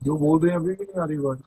जो बोल रहे हैं अभी भी नहीं आ रही बात।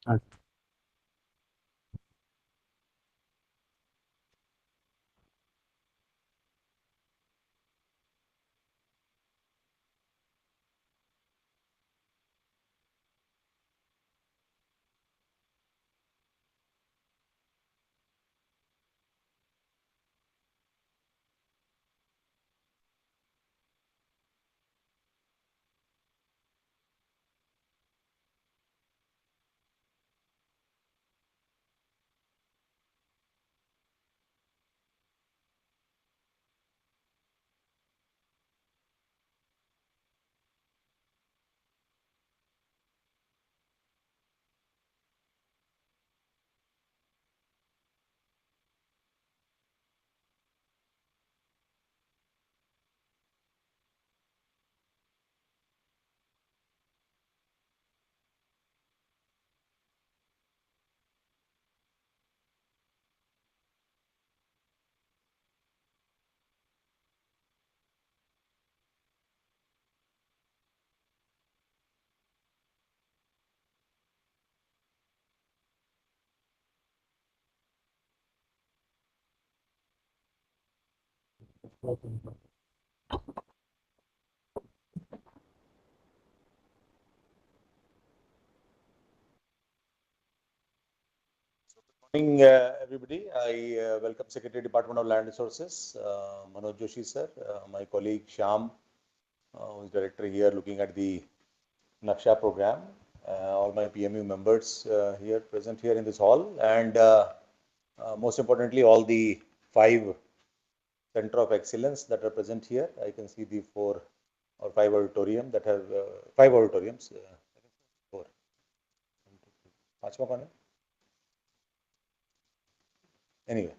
अच्छा। Morning, everybody. I welcome Secretary Department of Land Resources, Manoj Joshi sir, my colleague Shyam, who is director here looking at the NAKSHA program, all my PMU members here present here in this hall, and most importantly, all the 5 Center of Excellence that are present here. I can see the 4 or 5 auditorium that have 5 auditoriums. 4. Anyway.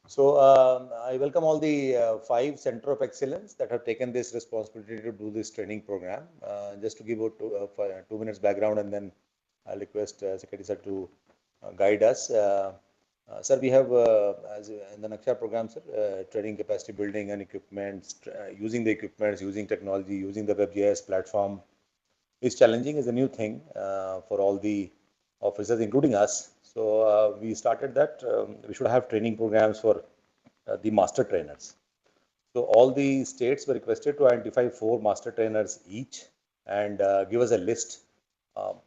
So I welcome all the 5 Center of Excellence that have taken this responsibility to do this training program. Just to give out 2 minutes background, and then I'll request Secretary Sir to guide us. Sir, we have as in the NAKSHA program, sir, training capacity building and equipment, using the equipments, using technology, using the WebGIS platform is challenging, is a new thing for all the officers, including us. So we started that we should have training programs for the master trainers. So all the states were requested to identify 4 master trainers each and give us a list.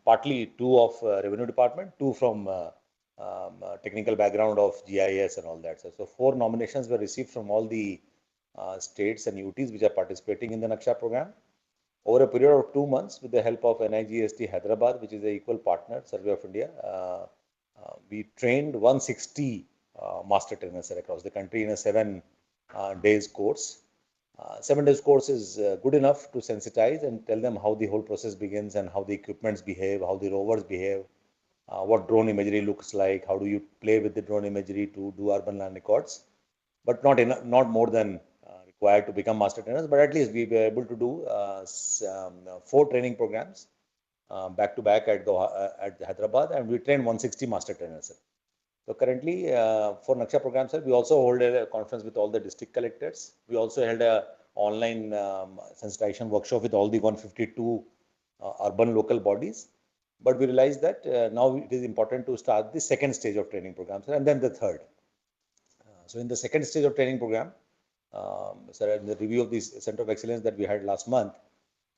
Partly 2 of Revenue Department, 2 from technical background of GIS and all that. So 4 nominations were received from all the states and UTs which are participating in the NAKSHA program. Over a period of 2 months, with the help of NIGST Hyderabad, which is an equal partner, Survey of India, we trained 160 master trainers across the country in a 7 days course. 7 days course is good enough to sensitize and tell them how the whole process begins and how the equipments behave, how the rovers behave, what drone imagery looks like, how do you play with the drone imagery to do urban land records, but not more than required to become master trainers, but at least we were able to do 4 training programs back to back at Hyderabad, and we trained 160 master trainers. So currently, for NAKSHA program, sir, we also hold a conference with all the district collectors. We also held a online sensitization workshop with all the 152 urban local bodies. But we realized that now it is important to start the second stage of training programs, and then the third. So in the second stage of training program, sir, in the review of this Center of Excellence that we had last month,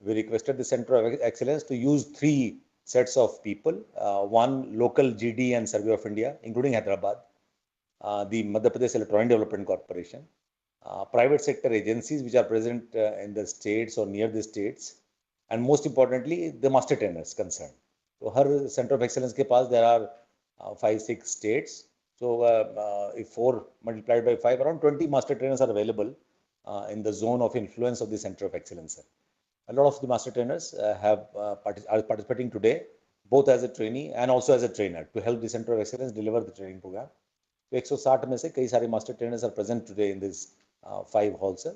we requested the Center of Excellence to use 3 sets of people, 1 local GD and Survey of India, including Hyderabad, the Madhya Pradesh Electronic Development Corporation, private sector agencies which are present in the states or near the states, and most importantly, the master trainers concerned. So her Center of Excellence ke paas, there are 5-6 states. So if 4 multiplied by 5, around 20 master trainers are available in the zone of influence of the Center of Excellence. A lot of the master trainers are participating today, both as a trainee and also as a trainer, to help the Center of Excellence deliver the training program. So 160 में से कई सारे master trainers are present today in this 5 halls.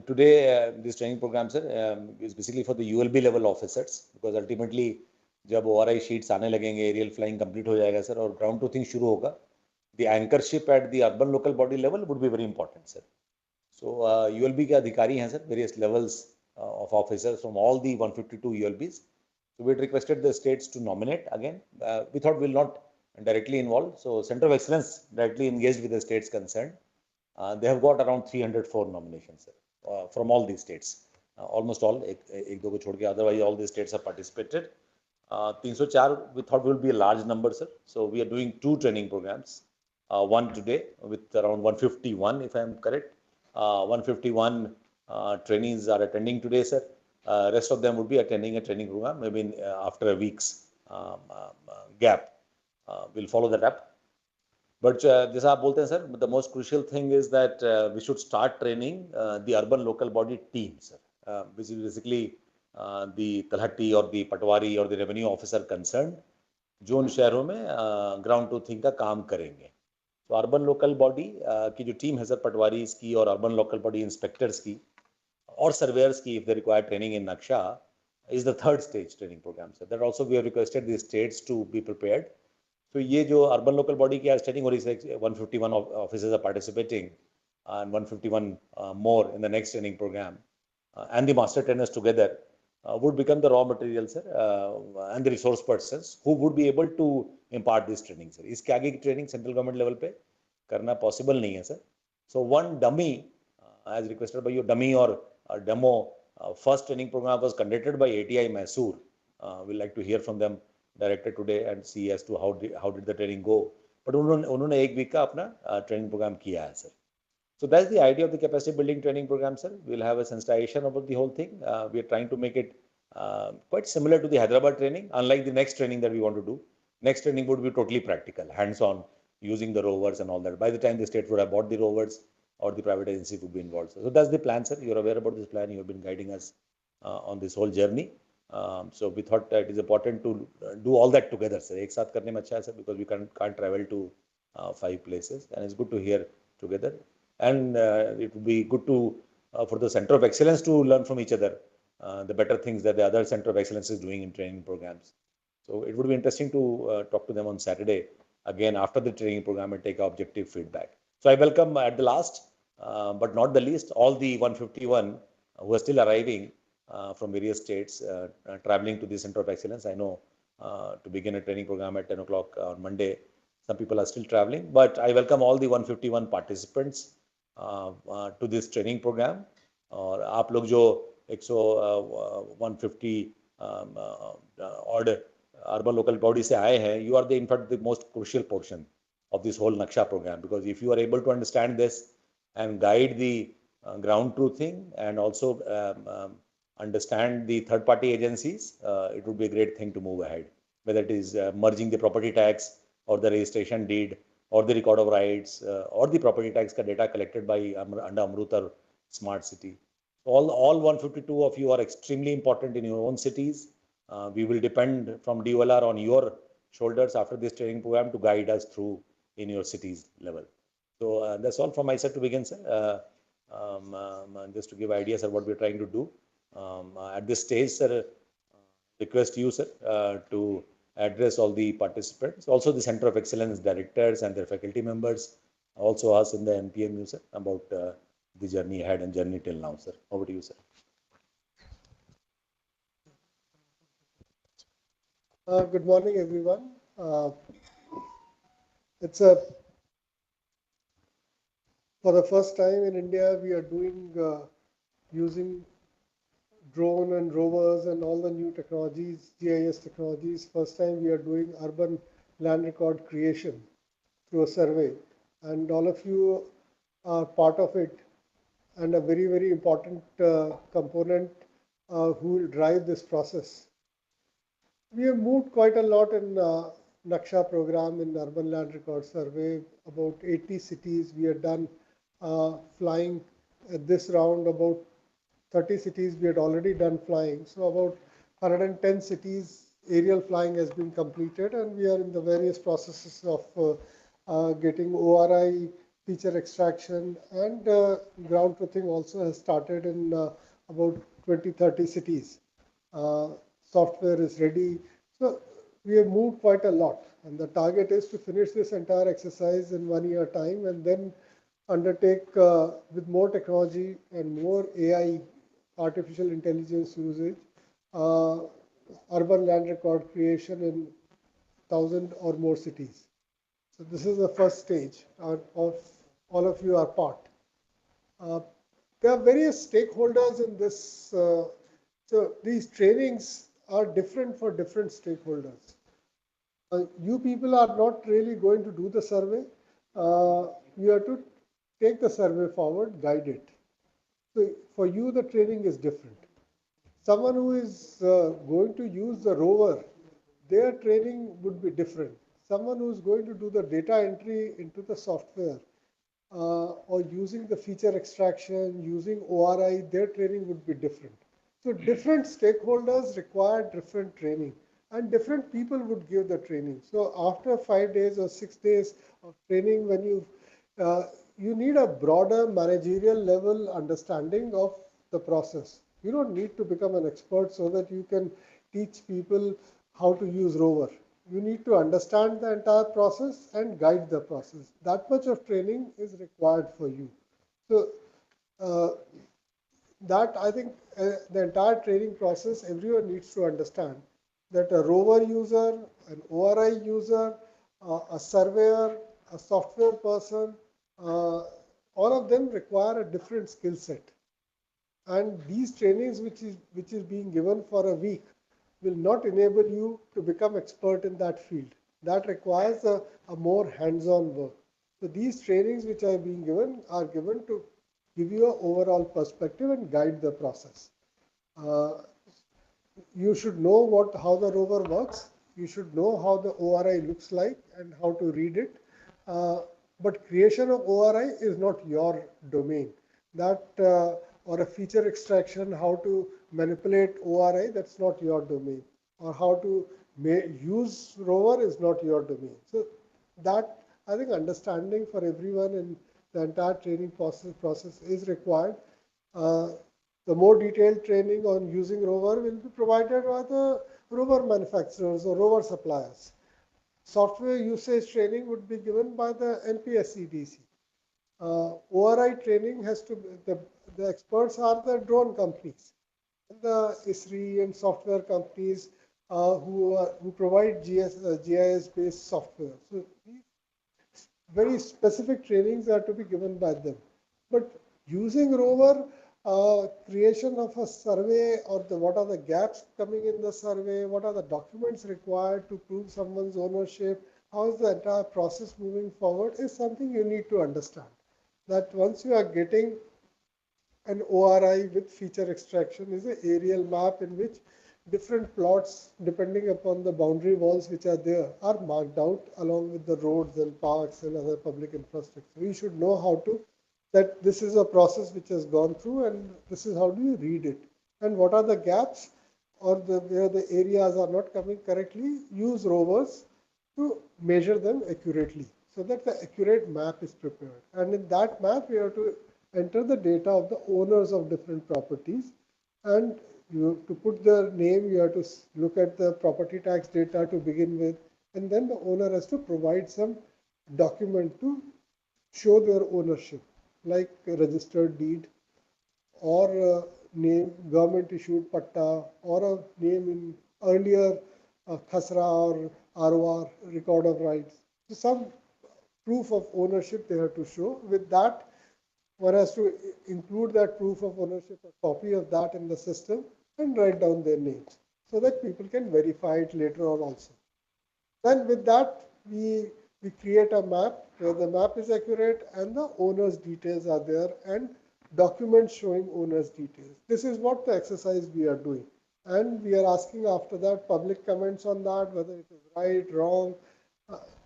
Today this training program, sir, is basically for the ULB level officers, because ultimately जब ORI sheets आने लगेंगे, aerial flying complete हो जाएगा sir, और ground truthing शुरू होगा, the anchorship at the urban local body level would be very important, sir. So ULB के अधिकारी हैं sir, various levels of officers from all the 152 ULBs. So we requested the states to nominate again. We thought we'll not directly involved. So Center of Excellence directly engaged with the states concerned. They have got around 304 nominations from all these states. Almost all, ek do ko chhod ke, otherwise all the states have participated. 304 we thought will be a large number, sir. So we are doing 2 training programs. One today with around 151, if I am correct. 151 trainees are attending today, sir. Rest of them would be attending a training program, maybe after a week's gap. We'll follow that up. But this आप बोलते हैं sir, the most crucial thing is that we should start training the urban local body team, sir, which is basically the Talhatti or the Patwari or the revenue officer concerned, जो उन शहरों में ground truthing का काम करेंगे. तो urban local body की जो टीम है सर, पटवारीज की और अर्बन लोकल बॉडी इंस्पेक्टर्स की और सर्वेयर्स की, if they require training in NAKSHA, is the third stage training program, sir. That also we have requested the states to be prepared. So ये जो urban local body की आज training हो रही है, 151 officers are participating and 151 more in the next training program, and the master trainers together would become the raw material, sir, and the resource persons who would be able to impart this training, sir. इसके आगे की training central government level पे करना possible नहीं है, sir. So one dummy as requested by your dummy or demo, first training program was conducted by ATI Mysore. We'd like to hear from them director today and see as to how did the training go. But उन्होंने एक week का अपना training program किया है sir. So that's the idea of the capacity building training program, sir. We'll have a sensitization about the whole thing. We are trying to make it quite similar to the Hyderabad training, unlike the next training that we want to do. Next training would be totally practical, hands-on, using the rovers and all that. By the time the state would have bought the rovers or the private agency would be involved. So that's the plan, sir. You're aware about this plan. You've been guiding us on this whole journey. So we thought that it is important to do all that together, sir. एक साथ करने में अच्छा है, sir, because we can't travel to 5 places, and it's good to hear together. And it would be good to for the Center of Excellence to learn from each other the better things that the other Center of Excellence is doing in training programs. So it would be interesting to talk to them on Saturday again after the training program and take objective feedback. So I welcome at the last, but not the least, all the 151 who are still arriving from various states traveling to the Center of Excellence. I know to begin a training program at 10 o'clock on Monday, some people are still traveling, but I welcome all the 151 participants to this training program. और आप लोग जो 150 odd urban local body से आए हैं, you are the in fact the most crucial portion of this whole NAKSHA program, because if you are able to understand this and guide the ground truthing and also understand the third party agencies, it would be a great thing to move ahead, whether it is merging the property tax or the registration deed or the record of rights or the property tax ka data collected by under Amrut or Smart City. All 152 of you are extremely important in your own cities. We will depend from DoLR on your shoulders after this training program to guide us through in your cities level. So that's all from my side to begin, sir. Just to give ideas of what we're trying to do. At this stage, sir, request you, sir, to address all the participants, also the Center of Excellence directors and their faculty members, also us in the NPMU, sir, about the journey ahead and journey till now, sir. Over to you, sir. Good morning, everyone. For the first time in India, we are doing using drone and rovers and all the new technologies, GIS technologies. First time we are doing urban land record creation through a survey, and all of you are part of it, and a very, very important component who will drive this process. We have moved quite a lot in NAKSHA program in urban land record survey. About 80 cities we have done flying at this round. About 30 cities we had already done flying. So about 110 cities aerial flying has been completed, and we are in the various processes of getting ORI, feature extraction, and ground truthing also has started in about 20-30 cities. Software is ready. So we have moved quite a lot, and the target is to finish this entire exercise in 1 year time, and then undertake with more technology and more AI, artificial intelligence usage, urban land record creation in 1,000 or more cities. So this is the first stage of all of you are part. There are various stakeholders in this. So these trainings are different for different stakeholders. You people are not really going to do the survey. You have to take the survey forward, guide it. So for you, the training is different. Someone who is going to use the rover, their training would be different. Someone who is going to do the data entry into the software or using the feature extraction, using ORI, their training would be different. So different stakeholders require different training, and different people would give the training. So after 5 days or 6 days of training, when you need a broader managerial level understanding of the process. You don't need to become an expert so that you can teach people how to use rover. You need to understand the entire process and guide the process. That much of training is required for you. So that I think the entire training process, everyone needs to understand that a rover user, an ORI user, a surveyor, a software person, all of them require a different skill set. And these trainings which is being given for a week will not enable you to become expert in that field. That requires a more hands-on work. So these trainings which are being given are given to give you an overall perspective and guide the process. You should know how the rover works. You should know how the ORI looks like and how to read it. But creation of ORI is not your domain. That or a feature extraction, how to manipulate ORI, that's not your domain. Or how to use rover is not your domain. So that, I think, understanding for everyone in the entire training process is required. The more detailed training on using rover will be provided by the rover manufacturers or rover suppliers. Software usage training would be given by the NPSCDC. ORI training has to be, the experts are the drone companies, the ISRI and software companies who provide GIS-based software. So these very specific trainings are to be given by them. But using rover, creation of a survey or what are the gaps coming in the survey, what are the documents required to prove someone's ownership, how is the entire process moving forward is something you need to understand. That once you are getting an ORI with feature extraction is an aerial map in which different plots, depending upon the boundary walls which are there, are marked out along with the roads and parks and other public infrastructure. We should know how to, that this is a process which has gone through and this is how do you read it. And what are the gaps or where the areas are not coming correctly, use rovers to measure them accurately so that the accurate map is prepared. And in that map, we have to enter the data of the owners of different properties. And to put the name, you have to look at the property tax data to begin with. And then the owner has to provide some document to show their ownership, like a registered deed or a name, government issued patta, or a name in earlier khasra or ROR, record of rights. So some proof of ownership they have to show. With that, one has to include that proof of ownership, a copy of that in the system, and write down their names so that people can verify it later on also. Then with that, we create a map where the map is accurate and the owner's details are there and documents showing owner's details. This is what the exercise we are doing. And we are asking after that public comments on that, whether it is right, wrong,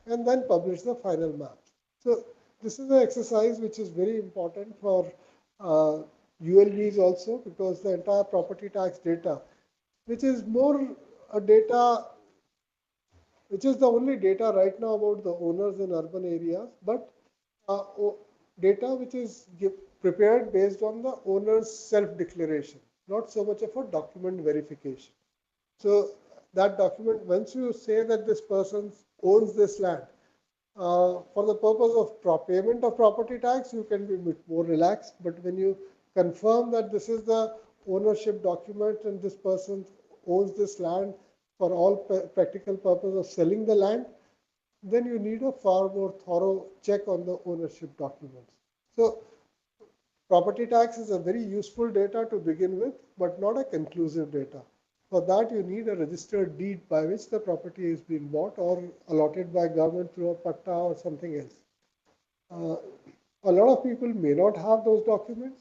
and then publish the final map. So this is an exercise which is very important for ULBs also, because the entire property tax data, which is more a data, which is the only data right now about the owners in urban areas, but data which is prepared based on the owner's self-declaration, not so much of a document verification. So that document, once you say that this person owns this land, for the purpose of payment of property tax, you can be a bit more relaxed. But when you confirm that this is the ownership document and this person owns this land for all practical purpose of selling the land, then you need a far more thorough check on the ownership documents. So property tax is a very useful data to begin with, but not a conclusive data. For that, you need a registered deed by which the property is being bought or allotted by government through a patta or something else. A lot of people may not have those documents.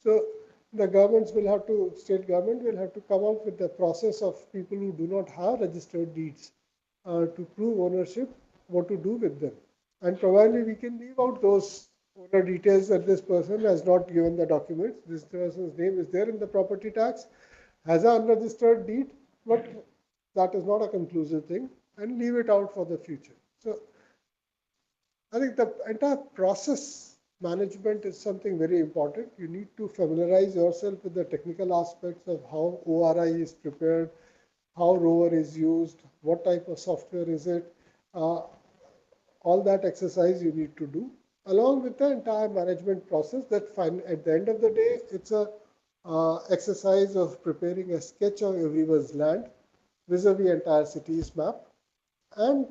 So the governments will have to, state government will have to come up with the process of people who do not have registered deeds to prove ownership, what to do with them. And probably we can leave out those owner details that this person has not given the documents. This person's name is there in the property tax, has an unregistered deed, but that is not a conclusive thing, and leave it out for the future. So I think the entire process management is something very important. You need to familiarize yourself with the technical aspects of how ORI is prepared, how rover is used, what type of software is it. All that exercise you need to do, along with the entire management process that at the end of the day, it's a exercise of preparing a sketch of everyone's land vis-a-vis entire city's map and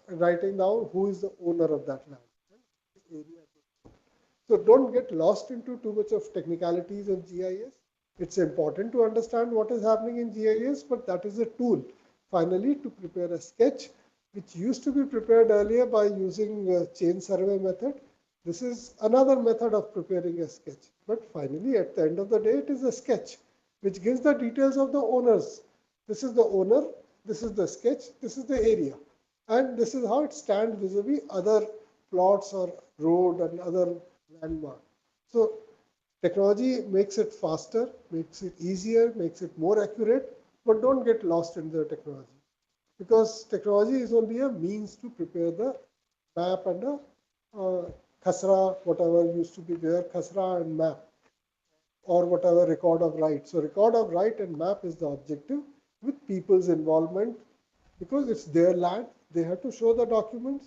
writing down who is the owner of that land. So don't get lost into too much of technicalities of GIS. It's important to understand what is happening in GIS, but that is a tool finally to prepare a sketch, which used to be prepared earlier by using a chain survey method. This is another method of preparing a sketch. But finally, at the end of the day, it is a sketch which gives the details of the owners. This is the owner, this is the sketch, this is the area. And this is how it stands vis-a-vis other plots or road and other landmark. So technology makes it faster, makes it easier, makes it more accurate, but don't get lost in the technology. Because technology is only a means to prepare the map and the khasra, whatever used to be there, khasra and map, or whatever record of right. So record of right and map is the objective with people's involvement, because it's their land. They have to show the documents,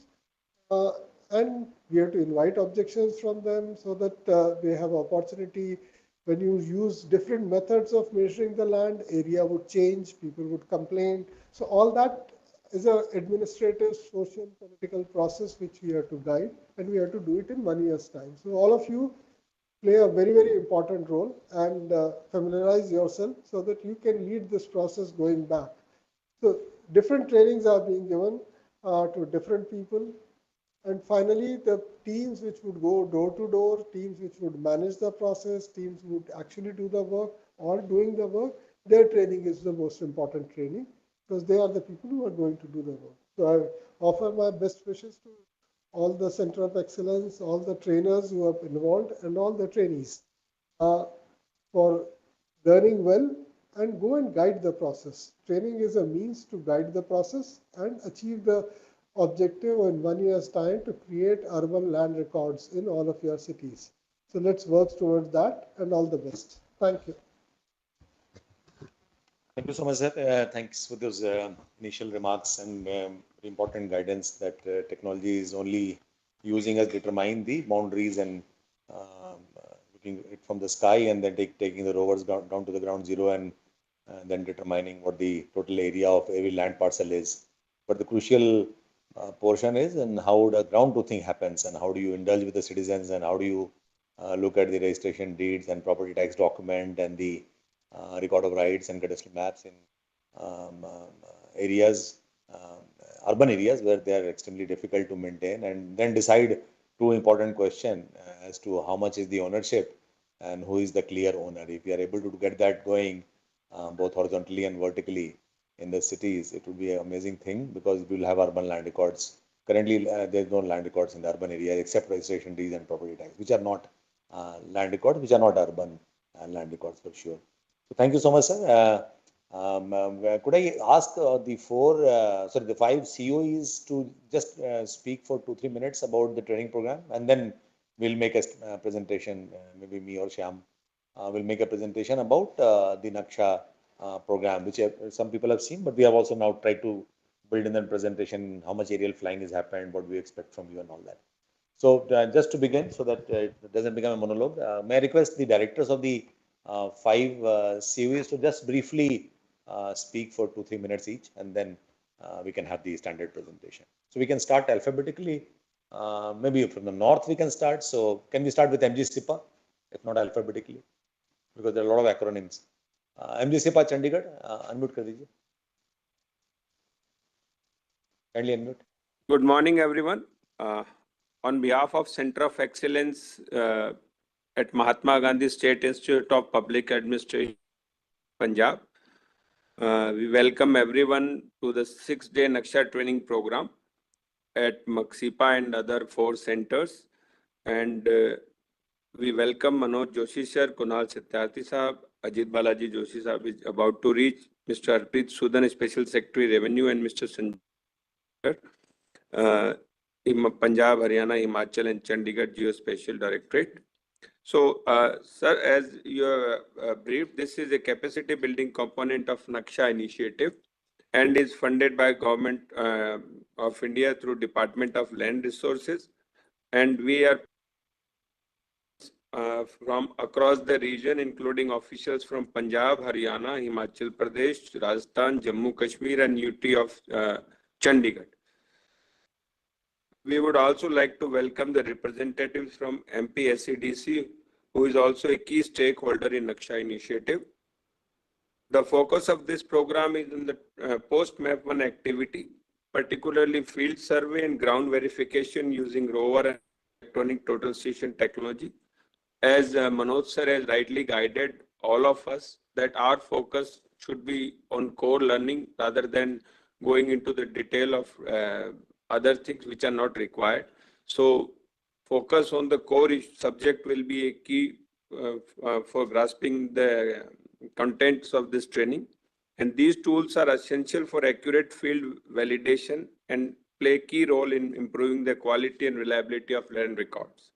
and we have to invite objections from them so that they have opportunity. When you use different methods of measuring the land, area would change, people would complain. So all that is an administrative, social, political process which we have to guide, and we have to do it in 1 year's time. So all of you play a very, very important role, and familiarize yourself so that you can lead this process going back. So different trainings are being given to different people. And finally, the teams which would go door to door, teams which would manage the process, teams who would actually do the work or doing the work, their training is the most important training, because they are the people who are going to do the work. So I offer my best wishes to all the Center of Excellence, all the trainers who are involved, and all the trainees for learning well and go and guide the process. Training is a means to guide the process and achieve the objective in 1 year's time to create urban land records in all of your cities. So let's work towards that, and all the best. Thank you. Thank you so much, sir. Thanks for those initial remarks and important guidance that technology is only using us to determine the boundaries and looking it from the sky, and then taking the rovers down to the ground zero, and then determining what the total area of every land parcel is. But the crucial portion is and how the ground truthing happens, and how do you indulge with the citizens, and how do you look at the registration deeds and property tax document and the record of rights and cadastral maps in areas, urban areas where they are extremely difficult to maintain, and then decide two important questions as to how much is the ownership and who is the clear owner. If we are able to get that going both horizontally and vertically in the cities, it would be an amazing thing, because we will have urban land records. Currently, there is no land records in the urban area except registration deeds and property tax, which are not land records, which are not urban land records for sure. So thank you so much, sir. Could I ask the 5 COEs to just speak for 2-3 minutes about the training program, and then we'll make a presentation. Maybe me or Shyam will make a presentation about the NAKSHA program, which some people have seen, but we have also now tried to build in the presentation how much aerial flying has happened, what we expect from you, and all that. So just to begin, so that it doesn't become a monologue, may I request the directors of the 5 COEs to just briefly speak for 2-3 minutes each, and then we can have the standard presentation. So we can start alphabetically. Maybe from the north we can start. So can we start with MG SIPA, if not alphabetically, because there are a lot of acronyms. MG SIPA Chandigarh, unmute kar dijiye. Kindly unmute. Good morning, everyone. On behalf of Center of Excellence at Mahatma Gandhi State Institute of Public Administration, Punjab, we welcome everyone to the 6-day NAKSHA training program at MAKSIPA and other 4 centers. And we welcome Manoj Joshi sir, Kunal Satyarthi sahab, Ajit Balaji Joshi sahab is about to reach, Mr. Arpit Sudan, Special Secretary Revenue, and Mr. Sanjay, Punjab, Haryana, Himachal, and Chandigarh Geospatial Directorate. So, sir, as you briefed, this is a capacity building component of NAKSHA initiative and is funded by Government of India through Department of Land Resources. And we are from across the region, including officials from Punjab, Haryana, Himachal Pradesh, Rajasthan, Jammu Kashmir, and UT of Chandigarh. We would also like to welcome the representatives from MPSCDC, who is also a key stakeholder in NAKSHA initiative. The focus of this program is in the post-MAP1 activity, particularly field survey and ground verification using rover and electronic total station technology. As Manoj sir has rightly guided all of us, that our focus should be on core learning rather than going into the detail of other things which are not required. So focus on the core subject will be a key for grasping the contents of this training. And these tools are essential for accurate field validation and play a key role in improving the quality and reliability of land records.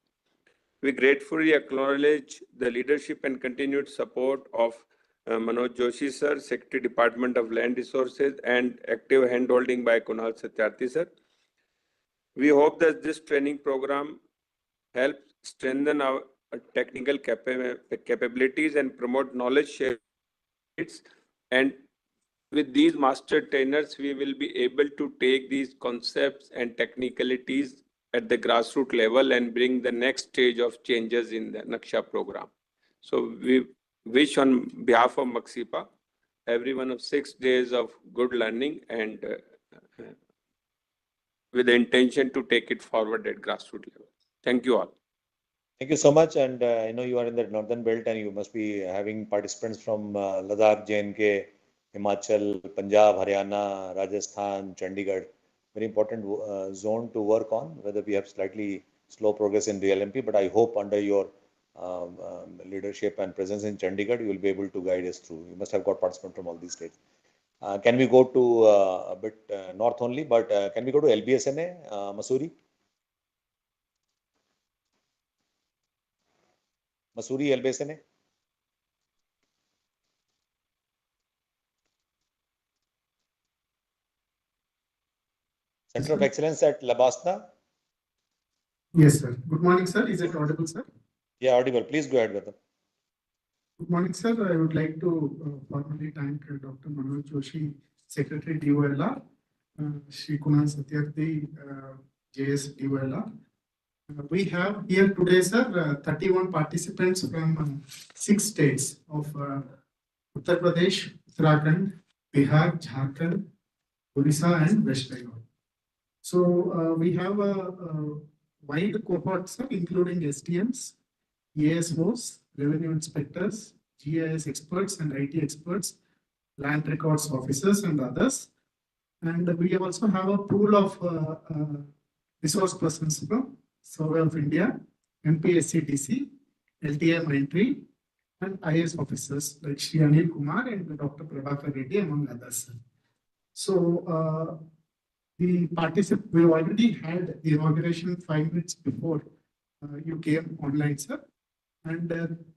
We gratefully acknowledge the leadership and continued support of Manoj Joshi sir, Secretary Department of Land Resources, and active handholding by Kunal Satyarthi sir. We hope that this training program helps strengthen our technical capabilities and promote knowledge sharing. And with these master trainers, we will be able to take these concepts and technicalities at the grassroots level and bring the next stage of changes in the NAKSHA program. So we wish on behalf of MAKSIPA, everyone of 6 days of good learning and with the intention to take it forward at grassroots level. Thank you all. Thank you so much. And I know you are in the northern belt and you must be having participants from Ladakh, JNK, Himachal, Punjab, Haryana, Rajasthan, Chandigarh. Very important zone to work on, whether we have slightly slow progress in DLMP, but I hope under your leadership and presence in Chandigarh, you will be able to guide us through. You must have got participants from all these states. Can we go to a bit north only, but can we go to LBSNA, Mussoorie? Mussoorie, LBSNA? Center of Excellence at Labasna? Yes, sir. Good morning, sir. Is it audible, sir? Yeah, audible. Please go ahead with them. Good morning, sir. I would like to formally thank Dr. Manoj Joshi, Secretary DoLR, Shri Kunal Satyarthi, JS DoLR. We have here today, sir, 31 participants from 6 states of Uttar Pradesh, Uttarakhand, Bihar, Jharkhand, Odisha, and West Bengal. So we have a wide cohort, sir, including STMs, ASOs, revenue inspectors, GIS experts and IT experts, land records officers and others. And we also have a pool of resource persons from Survey of India, MPSCDC, LTM entry, and IS officers like Shri Anil Kumar and Dr. Prabhakar Reddy, among others. So we already had the inauguration 5 minutes before you came online, sir. And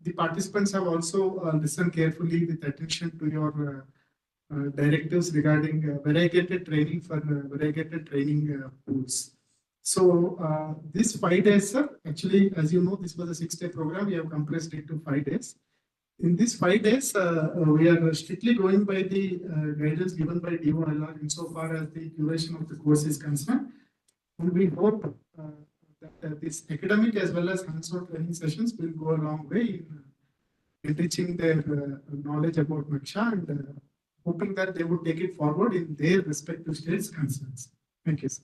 the participants have also listened carefully with attention to your directives regarding variegated training for variegated training pools. So this 5 days, sir, actually, as you know, this was a 6-day program. We have compressed it to 5 days. In these 5 days, we are strictly going by the guidance given by DoLR insofar as the duration of the course is concerned. And we hope that this academic as well as hands-on training sessions will go a long way in enriching their knowledge about NAKSHA and hoping that they would take it forward in their respective states' concerns. Thank you, sir.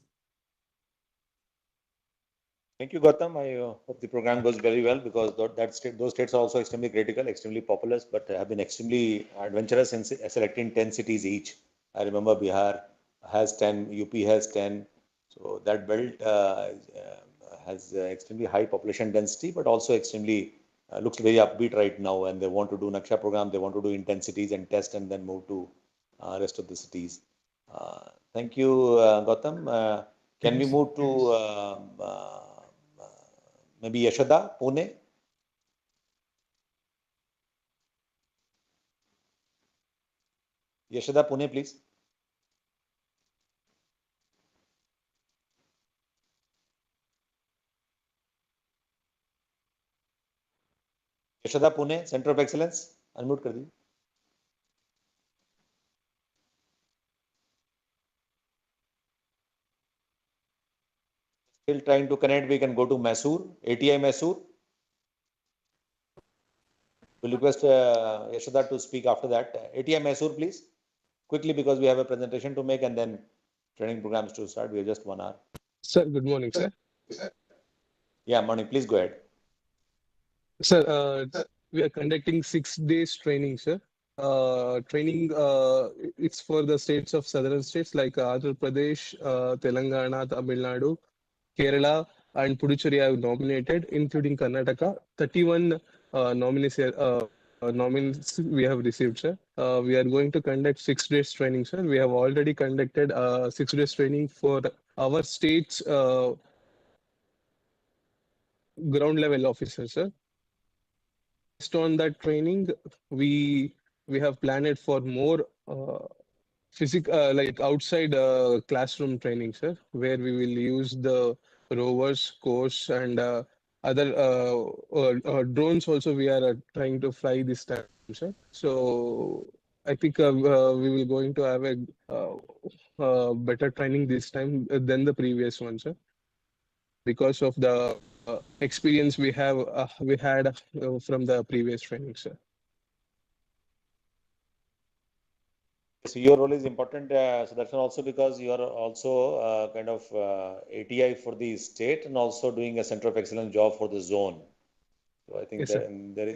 Thank you, Gautam. I hope the program goes very well because those states are also extremely critical, extremely populous, but have been extremely adventurous in selecting 10 cities each. I remember Bihar has 10, UP has 10. So that belt has extremely high population density, but also extremely looks very upbeat right now. And they want to do NAKSHA program, they want to do intensities and test and then move to rest of the cities. Thank you, Gautam. Can we move to maybe Yashoda, Pune? Yashoda, Pune, please. Yashoda, Pune, Center of Excellence. Unmute कर दीजिए. Still trying to connect, we can go to Mysore, ATI Mysore. We'll request Yashoda to speak after that. ATI Mysore, please. Quickly, because we have a presentation to make and then training programs to start. We have just 1 hour. Sir, good morning, sir. Yeah, morning. Please go ahead. Sir, we are conducting 6 days training, sir. Training, it's for the states of southern states like Andhra Pradesh, Telangana, Tamil Nadu, Kerala, and Puducherry have nominated, including Karnataka. 31 nominees we have received, sir. We are going to conduct 6 days training, sir. We have already conducted 6 days training for our state's ground level officers, sir. Based on that training, we have planned for more physical, like outside classroom training, sir, where we will use the rovers course and other drones also we are trying to fly this time, sir. So I think we will going to have a better training this time than the previous one, sir, because of the experience we had from the previous training, sir. So your role is important. So that's also because you are also kind of ATI for the state and also doing a center of excellence job for the zone. So I think Yes, there,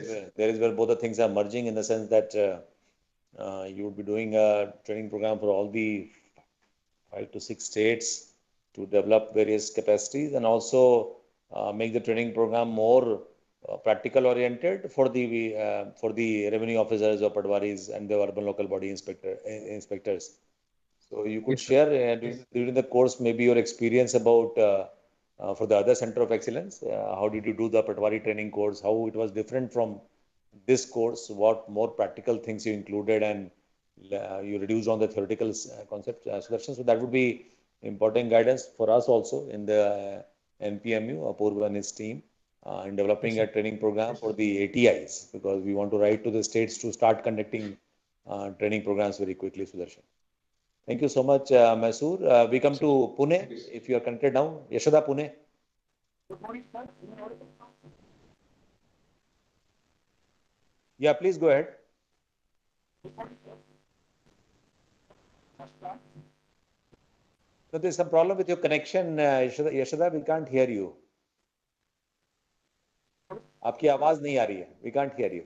sir. there is where both the things are merging in the sense that you would be doing a training program for all the 5 to 6 states to develop various capacities and also make the training program more practical oriented for the revenue officers or patwaris and the urban local body inspectors. So you could Yes, sir. share during the course maybe your experience about for the other center of excellence. How did you do the patwari training course? How it was different from this course? What more practical things you included and you reduced on the theoretical concept selection? So that would be important guidance for us also in the NPMU, Apurva and his team, in developing Yes, a training program for the ATIs, because we want to write to the states to start conducting training programs very quickly, Sudarshan. Thank you so much, Mysore. We come to Pune. If you are connected now, Yashoda, Pune. Yeah, please go ahead. So there's some problem with your connection, Yashoda. We can't hear you. आपकी आवाज नहीं आ रही है. We can't hear you.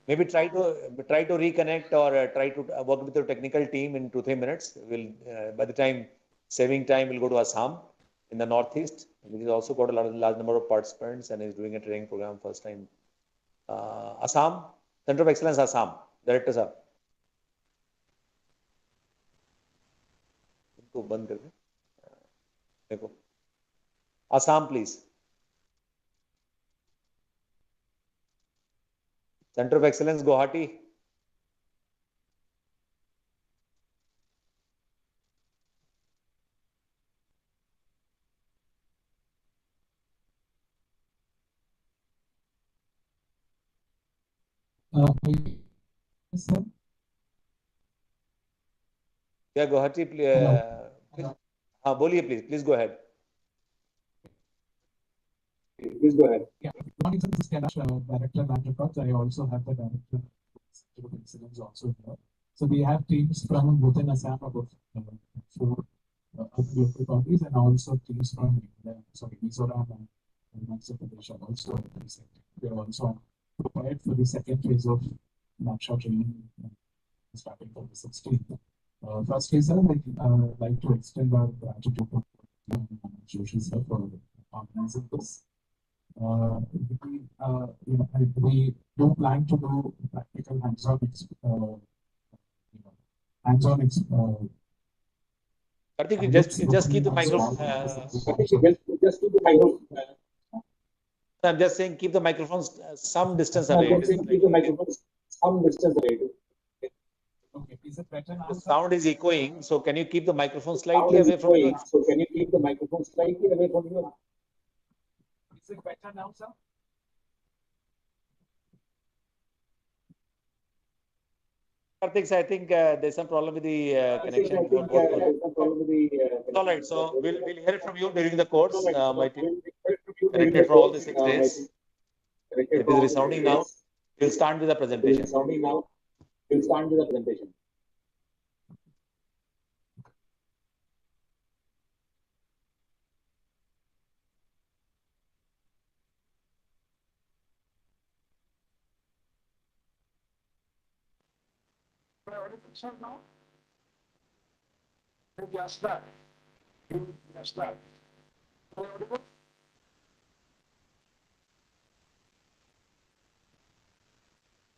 Maybe try to reconnect or try to work with your technical team in 2-3 minutes. We'll by the time saving time, we'll go to Assam in the northeast, which has also got a large number of participants and is doing a training program first time. Assam, Center of Excellence, Assam. Director sir. इनको बंद कर दे. देखो. Assam, please. Center of Excellence, Guwahati. Sir, Yeah, Guwahati, please. हाँ, बोलिए please go ahead. please go ahead. Yeah, good morning, sir. This is Kailash, Director of Land Records. I also have the Director of Excellence also here. So we have teams from within Assam, about 4 local bodies, and also teams from Mizoram and Himachal Pradesh are also represented. We are also prepared for the second phase of NAKSHA training starting from the 16th. First is, I would like to extend our gratitude to Joshi sir for organizing this. We do plan to do practical hands-on Karthik, just keep the microphone. just keep the microphone. I'm just saying keep the microphones some distance I'm away. just saying keep the microphone some distance away. Okay, is it better now, The sir? sound is echoing, so can you keep the microphone Sound slightly is away from you? echoing, so can you keep the microphone slightly away from you? Is it better now, sir? Karthik, I think there's some problem with the connection for both. It's all right. So we'll hear it from you during the course. My team connected for all the 6 days. It is resounding now. We'll start with the presentation.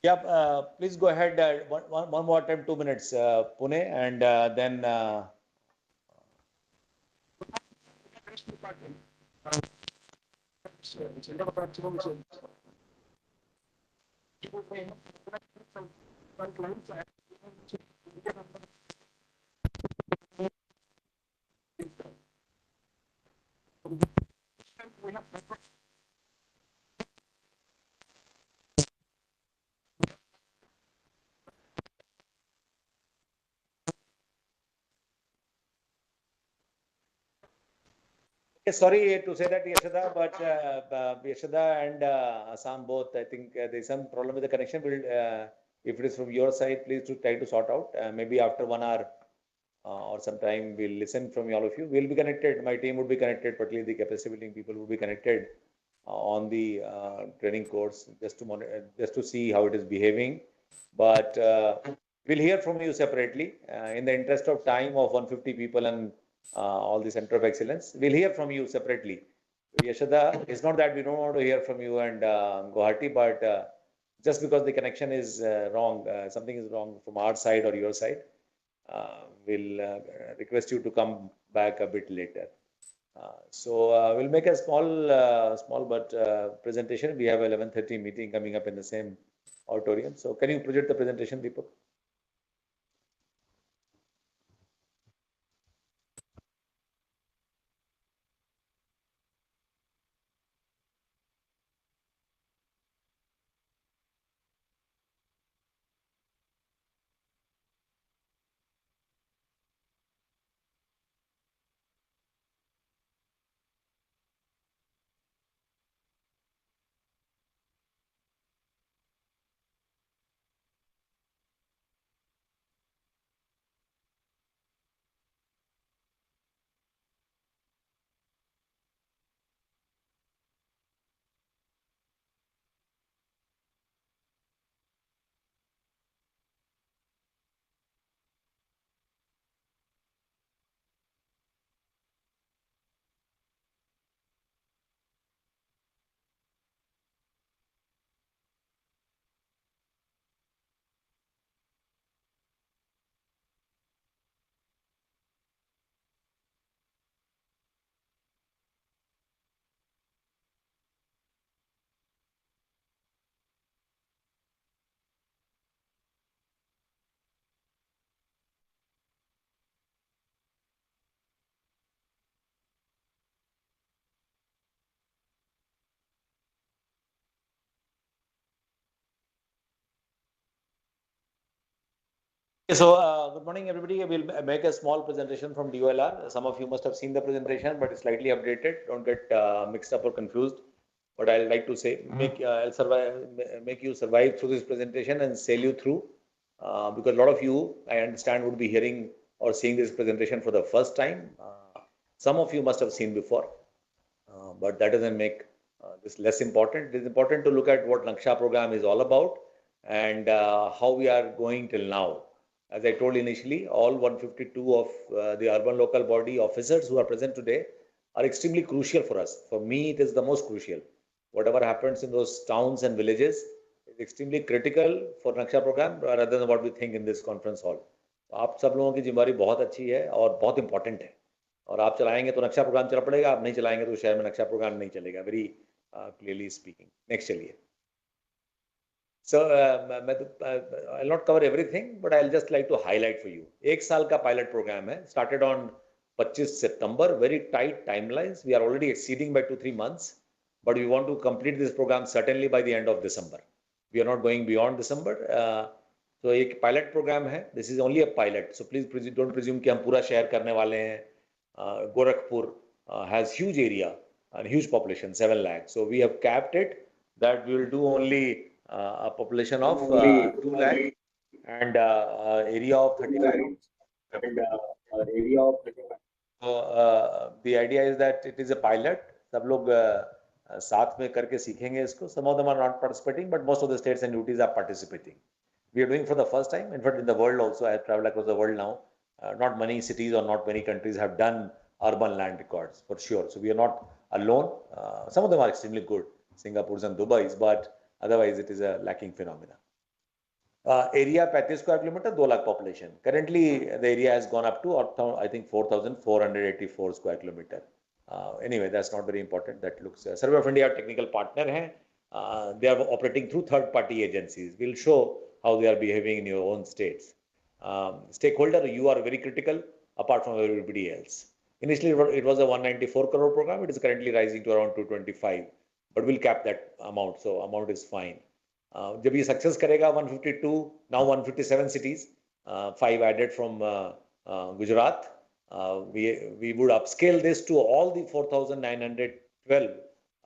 Yeah, please go ahead. One more time, 2 minutes, Pune, and then. Sorry to say that, Yashada, but Yashada and Assam both, I think there's some problem with the connection. If it is from your side, please to try to sort out. Maybe after 1 hour or some time, we'll listen from all of you. We'll be connected. My team would be connected, particularly the capacity building people would be connected on the training course just to monitor, just to see how it is behaving. But we'll hear from you separately in the interest of time of 150 people and all the Center of Excellence. We'll hear from you separately. Yashada, it's not that we don't want to hear from you and Guwahati, but just because the connection is wrong, something is wrong from our side or your side, we'll request you to come back a bit later. So we'll make a small but presentation. We have 11:30 meeting coming up in the same auditorium. So can you project the presentation, Deepak? So good morning, everybody. We'll make a small presentation from DoLR. Some of you must have seen the presentation, but it's slightly updated. Don't get mixed up or confused. But I'd like to say, make you survive through this presentation and sail you through, because a lot of you, I understand, would be hearing or seeing this presentation for the first time. Some of you must have seen before, but that doesn't make this less important. It is important to look at what NAKSHA program is all about and how we are going till now. As I told initially, all 152 of the urban local body officers who are present today are extremely crucial for us. For me, it is the most crucial. Whatever happens in those towns and villages is extremely critical for NAKSHA program rather than what we think in this conference hall. आप सब लोगों की जिम्मेदारी बहुत अच्छी है और बहुत इंपॉर्टेंट है और आप चलाएंगे तो नक्शा प्रोग्राम चल पड़ेगा आप नहीं चलाएंगे तो शहर में नक्शा प्रोग्राम नहीं चलेगा वेरी क्लियरली स्पीकिंग नेक्स्ट चलिए So, I'll not cover everything, but I'll just like to highlight for you. 1 साल का pilot program है, started on 25 September, very tight timelines. We are already exceeding by 2-3 months, but we want to complete this program certainly by the end of December. We are not going beyond December. So एक pilot program है. This is only a pilot. So please don't presume कि हम पूरा share करने वाले हैं. Gorakhpur has huge area and huge population, 7 lakh. So we have capped it that we will do only a population of 2 lakh and area of 35. So the idea is that it is a pilot. सब लोग साथ में करके सीखेंगे इसको. Some of them are not participating, but most of the states and UTs are participating. We are doing for the first time. In fact, in the world also, I have traveled across the world now. Not many cities or not many countries have done urban land records for sure. So we are not alone. Some of them are extremely good, Singapore's and Dubai's, but otherwise it is a lacking phenomena. Area 35 square kilometer, 2 lakh population. Currently, the area has gone up to, I think, 4,484 square kilometer. Anyway, that's not very important. That looks, Survey of India technical partner hai. They are operating through third-party agencies. We'll show how they are behaving in your own states. Stakeholder, you are very critical apart from everybody else. Initially, it was a 194 crore program. It is currently rising to around 225, but we'll cap that amount. So amount is fine. जब ये success करेगा 152, now 157 cities, 5 added from Gujarat. We would upscale this to all the 4,912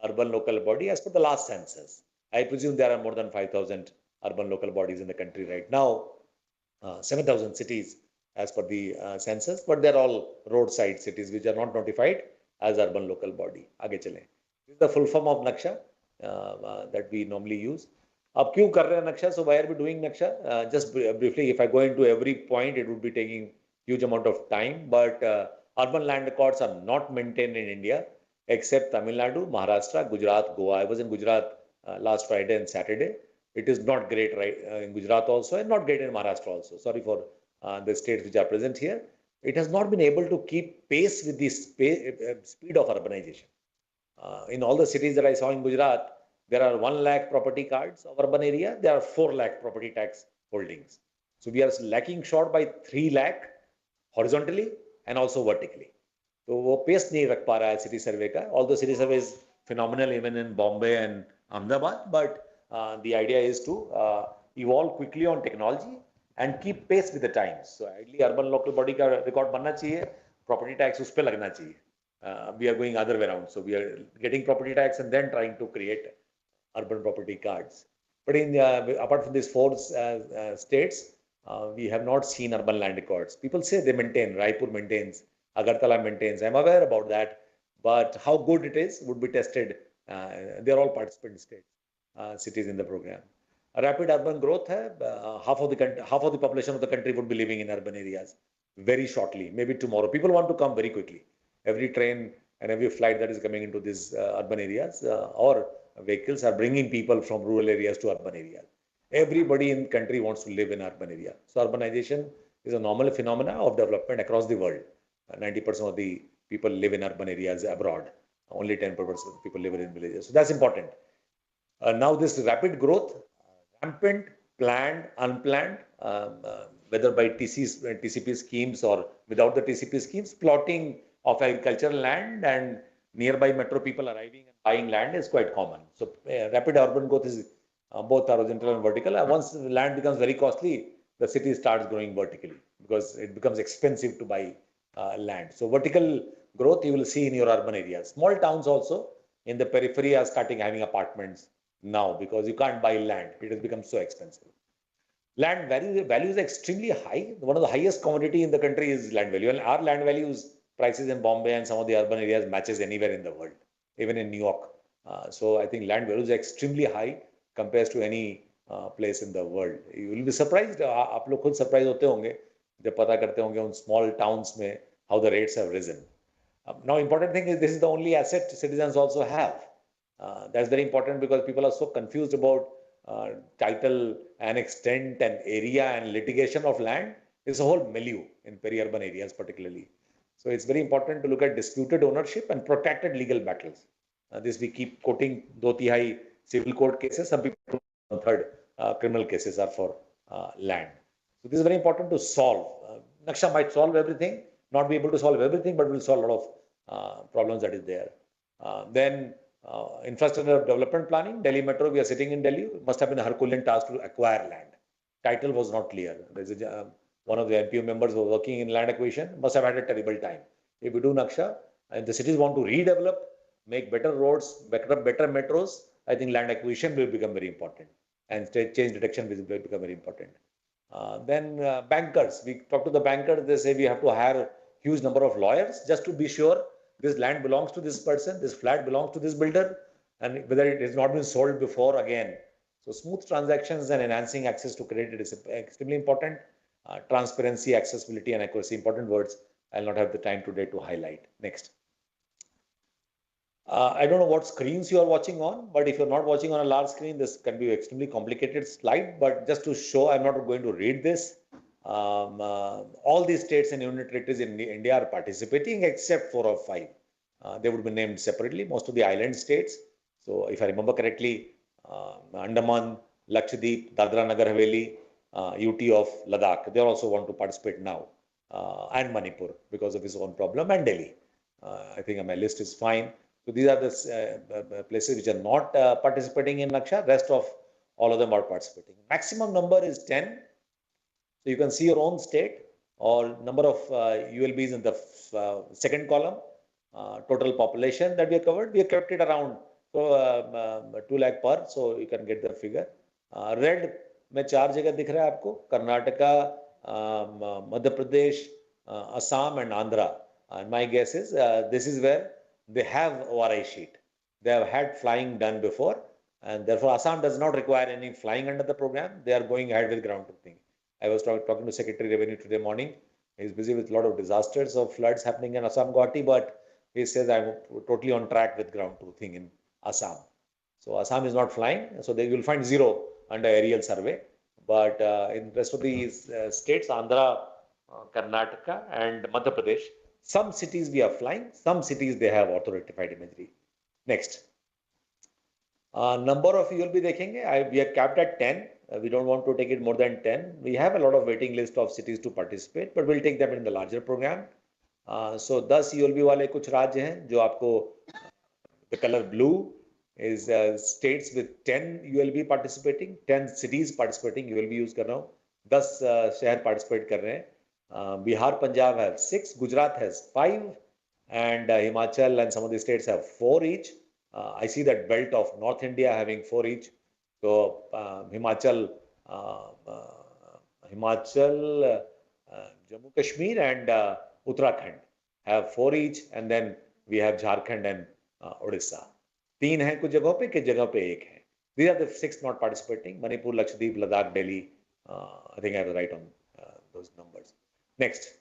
urban local body as per the last census. I presume there are more than 5,000 urban local bodies in the country right now, 7,000 cities as per the census, but they're all roadside cities which are not notified as urban local body. आगे चलें. This is the full form of NAKSHA that we normally use. अब क्यों कर रहे हैं NAKSHA? So why are we doing NAKSHA? Just briefly, if I go into every point, it would be taking huge amount of time, but urban land records are not maintained in India except Tamil Nadu, Maharashtra, Gujarat, Goa. I was in Gujarat last Friday and Saturday. It is not great in Gujarat also and not great in Maharashtra also. Sorry for the states which are present here. It has not been able to keep pace with the speed of urbanization. In all the cities that I saw in Gujarat, there are 1 lakh property cards of urban area. There are 4 lakh property tax holdings. So we are lacking short by 3 lakh horizontally and also vertically. तो वो pace नहीं रख पा रहा है city survey का. Although city survey is phenomenal even in Bombay and Ahmedabad, but the idea is to evolve quickly on technology and keep pace with the times. So ideally urban local body का record बनना चाहिए, property tax उस पे लगना चाहिए. We are going other way around. So we are getting property tax and then trying to create urban property cards. But in apart from these 4 states, we have not seen urban land records. People say they maintain, Raipur maintains, Agartala maintains. I'm aware about that, but how good it is would be tested. They're all participant states, cities in the program. A rapid urban growth hai, half of the population of the country would be living in urban areas very shortly, maybe tomorrow. People want to come very quickly. Every train and every flight that is coming into these urban areas or vehicles are bringing people from rural areas to urban areas. Everybody in the country wants to live in urban area. So urbanization is a normal phenomena of development across the world. 90% of the people live in urban areas abroad. Only 10% of people live in villages. So that's important. Now this rapid growth, rampant, planned, unplanned, whether by TCP schemes or without the TCP schemes, plotting of agricultural land and nearby metro people arriving and buying land is quite common. So rapid urban growth is both horizontal and vertical. And once the land becomes very costly, the city starts growing vertically because it becomes expensive to buy land. So vertical growth you will see in your urban areas. Small towns also in the periphery are starting having apartments now because you can't buy land. It has become so expensive. Land value is extremely high. One of the highest commodity in the country is land value. And our land values prices in Bombay and some of the urban areas matches anywhere in the world, even in New York. So I think land value is extremely high compared to any place in the world. You will be surprised. आप लोग खुद surprised होते होंगे जब पता करते होंगे उन small towns में how the rates have risen. Now important thing is this is the only asset citizens also have. That's very important because people are so confused about title and extent and area and litigation of land. It's a whole milieu in peri-urban areas particularly. So it's very important to look at disputed ownership and protracted legal battles. This we keep quoting 2/3 civil court cases. Some people 1/3 criminal cases are for land. So this is very important to solve. NAKSHA might solve everything, not be able to solve everything, but will solve a lot of problems that is there. Then infrastructure development planning, Delhi Metro, we are sitting in Delhi, must have been a Herculean task to acquire land. title was not clear. There's one of the NPO members who was working in land acquisition must have had a terrible time. If we do NAKSHA and the cities want to redevelop, make better roads, better metros, I think land acquisition will become very important and change detection will become very important. Then bankers, we talk to the bankers, they say we have to hire huge number of lawyers just to be sure this land belongs to this person, this flat belongs to this builder, and whether it has not been sold before again. So smooth transactions and enhancing access to credit is extremely important. Transparency, accessibility, and accuracy, important words. I'll not have the time today to highlight. Next. I don't know what screens you are watching on, but if you're not watching on a large screen, this can be an extremely complicated slide. But just to show, I'm not going to read this. All these states and union territories in India are participating except 4 or 5. They would be named separately, most of the island states. So if I remember correctly, Andaman, Lakshadweep, Dadra Nagar Haveli, UT of Ladakh, they also want to participate now, and Manipur because of its own problem, and Delhi. I think my list is fine. So these are the places which are not participating in NAKSHA. Rest of all of them are participating. Maximum number is 10. So you can see your own state or number of ULBs in the second column. Total population that we have covered. We have kept it around 2 lakh per. So you can get the figure. Red में 4 जगह दिख रहा है आपको. Karnataka, Madhya Pradesh, Assam and Andhra. And my guess is this is where they have ORI sheet. They have had flying done before, and therefore Assam does not require any flying under the program. They are going ahead with ground truthing. I was talking to Secretary Revenue today morning. He's busy with a lot of disasters of floods happening in Assam, Guwahati, but he says I'm totally on track with ground truthing in Assam. So Assam is not flying, so they will find 0 under aerial survey. But in the rest of these states, Andhra, Karnataka and Madhya Pradesh, some cities we are flying, some cities they have auto-rectified imagery. Next. Number of you will be dekhenge. We are capped at 10. We don't want to take it more than 10. We have a lot of waiting list of cities to participate, but we'll take them in the larger program. So 10 ULB वाले कुछ राज्य हैं जो आपको the color blue is states with 10 ULB participating, 10 cities participating. ULB use कर रहा हूँ. 10 शहर participate कर रहे हैं. Bihar, Punjab have 6, Gujarat has 5, and Himachal and some of the states have 4 each. I see that belt of North India having 4 each. So Himachal, Jammu Kashmir and Uttarakhand have 4 each, and then we have Jharkhand and Odisha. 3 हैं कुछ जगहों पे, किस जगह पे 1 है. These are the 6 not participating. Manipur, Lakshadweep, Ladakh, Delhi. I think I have the right on those numbers. Next.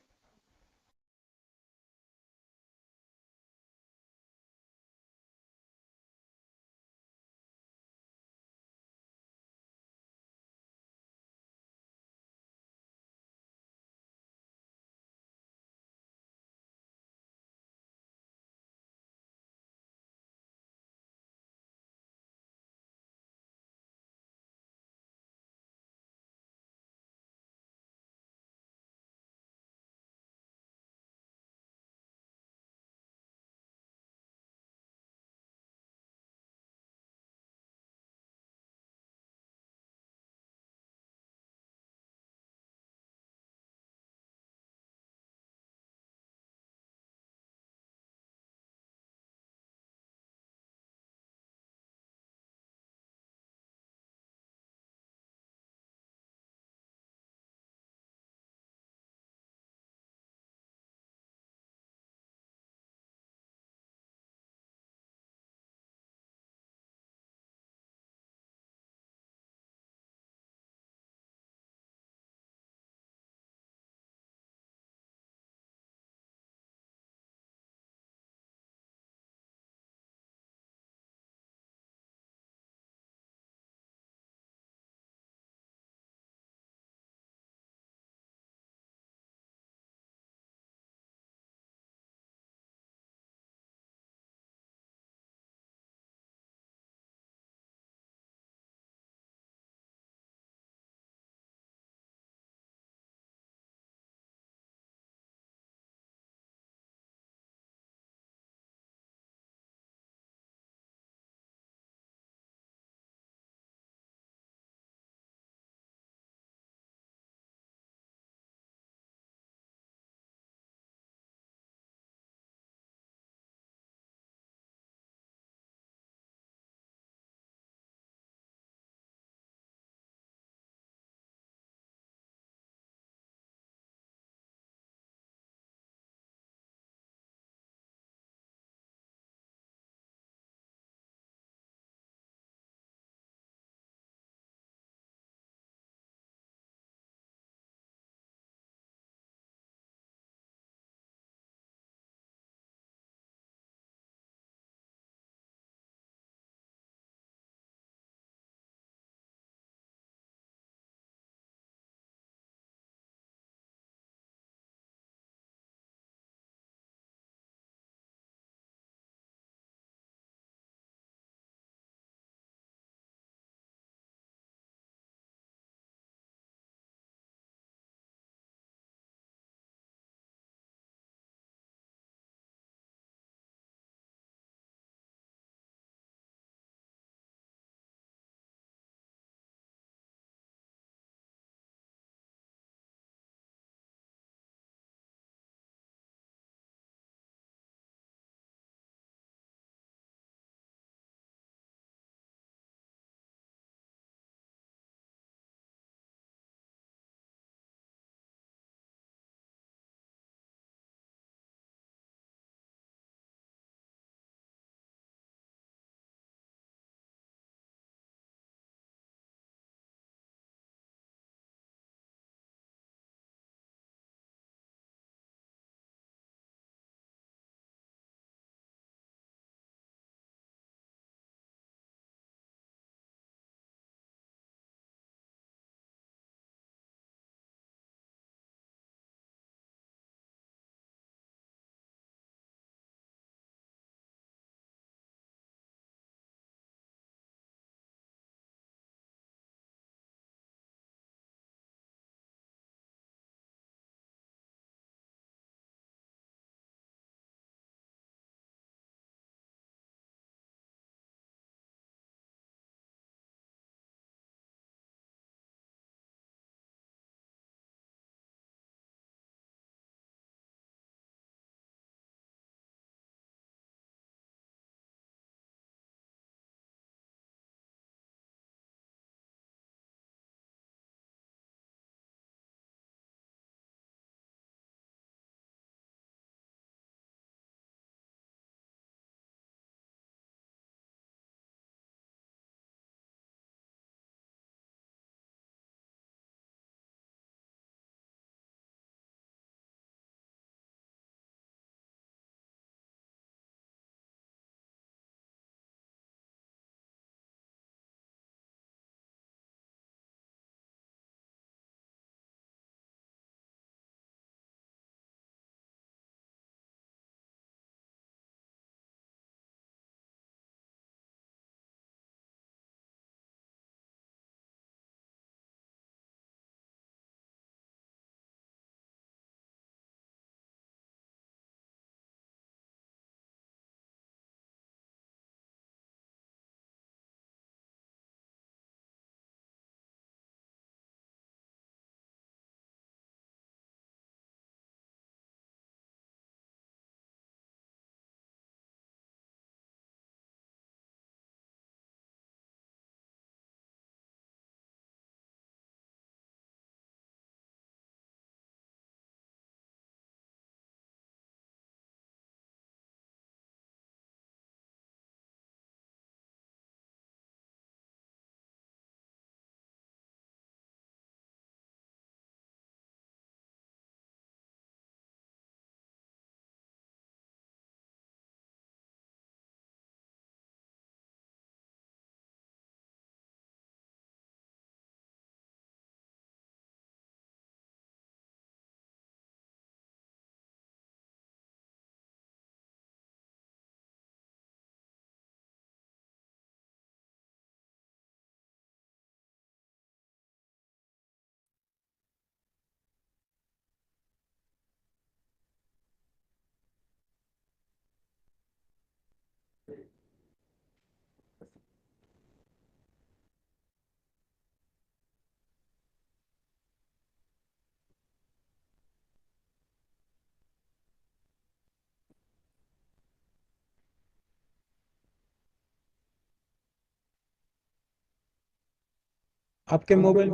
आपके mobile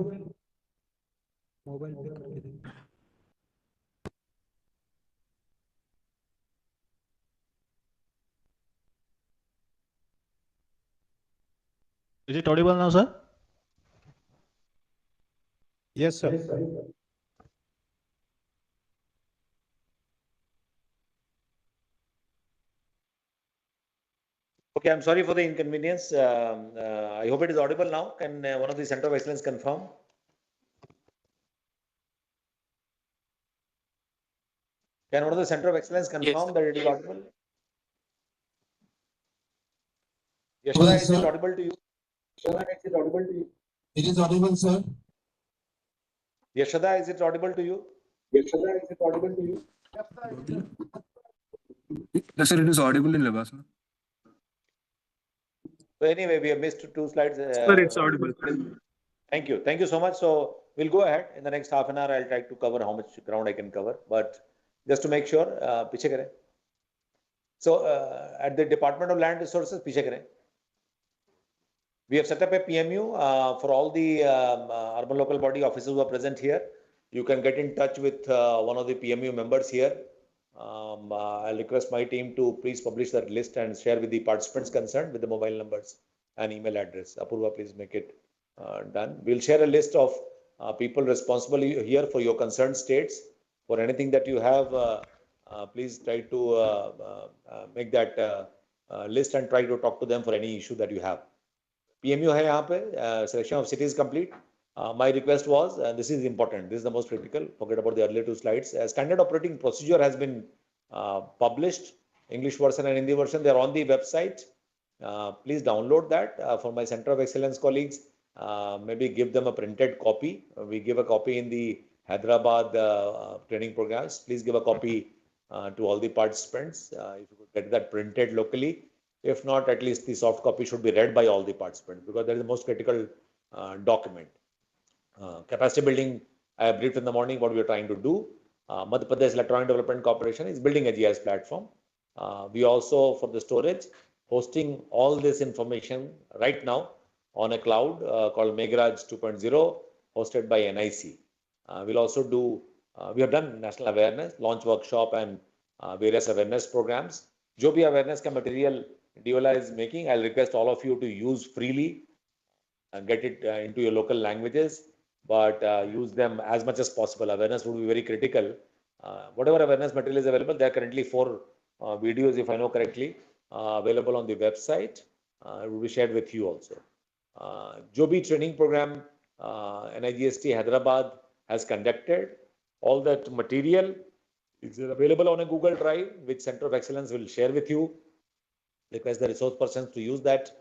mobile पे करके देंगे। Is it audible now, sir? Yes, sir. Okay, I'm sorry for the inconvenience. I hope it is audible now. Can one of the Center of Excellence confirm? Can one of the Center of Excellence confirm that it is audible? Yashoda, is it audible to you? It is audible, sir. Yashoda, is it audible to you? Yes, sir, it is audible in Labas. So anyway, we have missed two slides. Sir, it's audible. Thank you. Thank you so much. So we'll go ahead. In the next half an hour, I'll try to cover how much ground I can cover. But just to make sure, piche kare. So at the Department of Land Resources, piche kare. We have set up a PMU for all the urban local body officers who are present here. You can get in touch with one of the PMU members here. I'll request my team to please publish that list and share with the participants concerned with the mobile numbers and email address. Apurva, please make it done. We'll share a list of people responsible here for your concerned states. For anything that you have, please try to make that list and try to talk to them for any issue that you have. PMU hai yahan pe, selection of cities complete. My request was, and this is important, this is the most critical, forget about the earlier two slides. Standard operating procedure has been published, English version and Hindi version, they are on the website. Please download that for my Center of Excellence colleagues. Maybe give them a printed copy. We give a copy in the Hyderabad training programs. Please give a copy to all the participants. If you could get that printed locally. If not, at least the soft copy should be read by all the participants because that is the most critical document. Capacity building, I have briefed in the morning what we are trying to do. Madhya Pradesh Electronic Development Corporation is building a GIS platform. We also, for the storage, hosting all this information right now on a cloud called Meghraj 2.0, hosted by NIC. We'll also do, we have done national awareness, launch workshop and various awareness programs. Jo bhi awareness ka material DoLR is making, I'll request all of you to use freely and get it into your local languages, but use them as much as possible. Awareness would be very critical. Whatever awareness material is available, there are currently 4 videos, if I know correctly, available on the website. It will be shared with you also. Jo bhi training program NIGST Hyderabad has conducted, all that material is available on a Google Drive, which Center of Excellence will share with you. Request the resource persons to use that.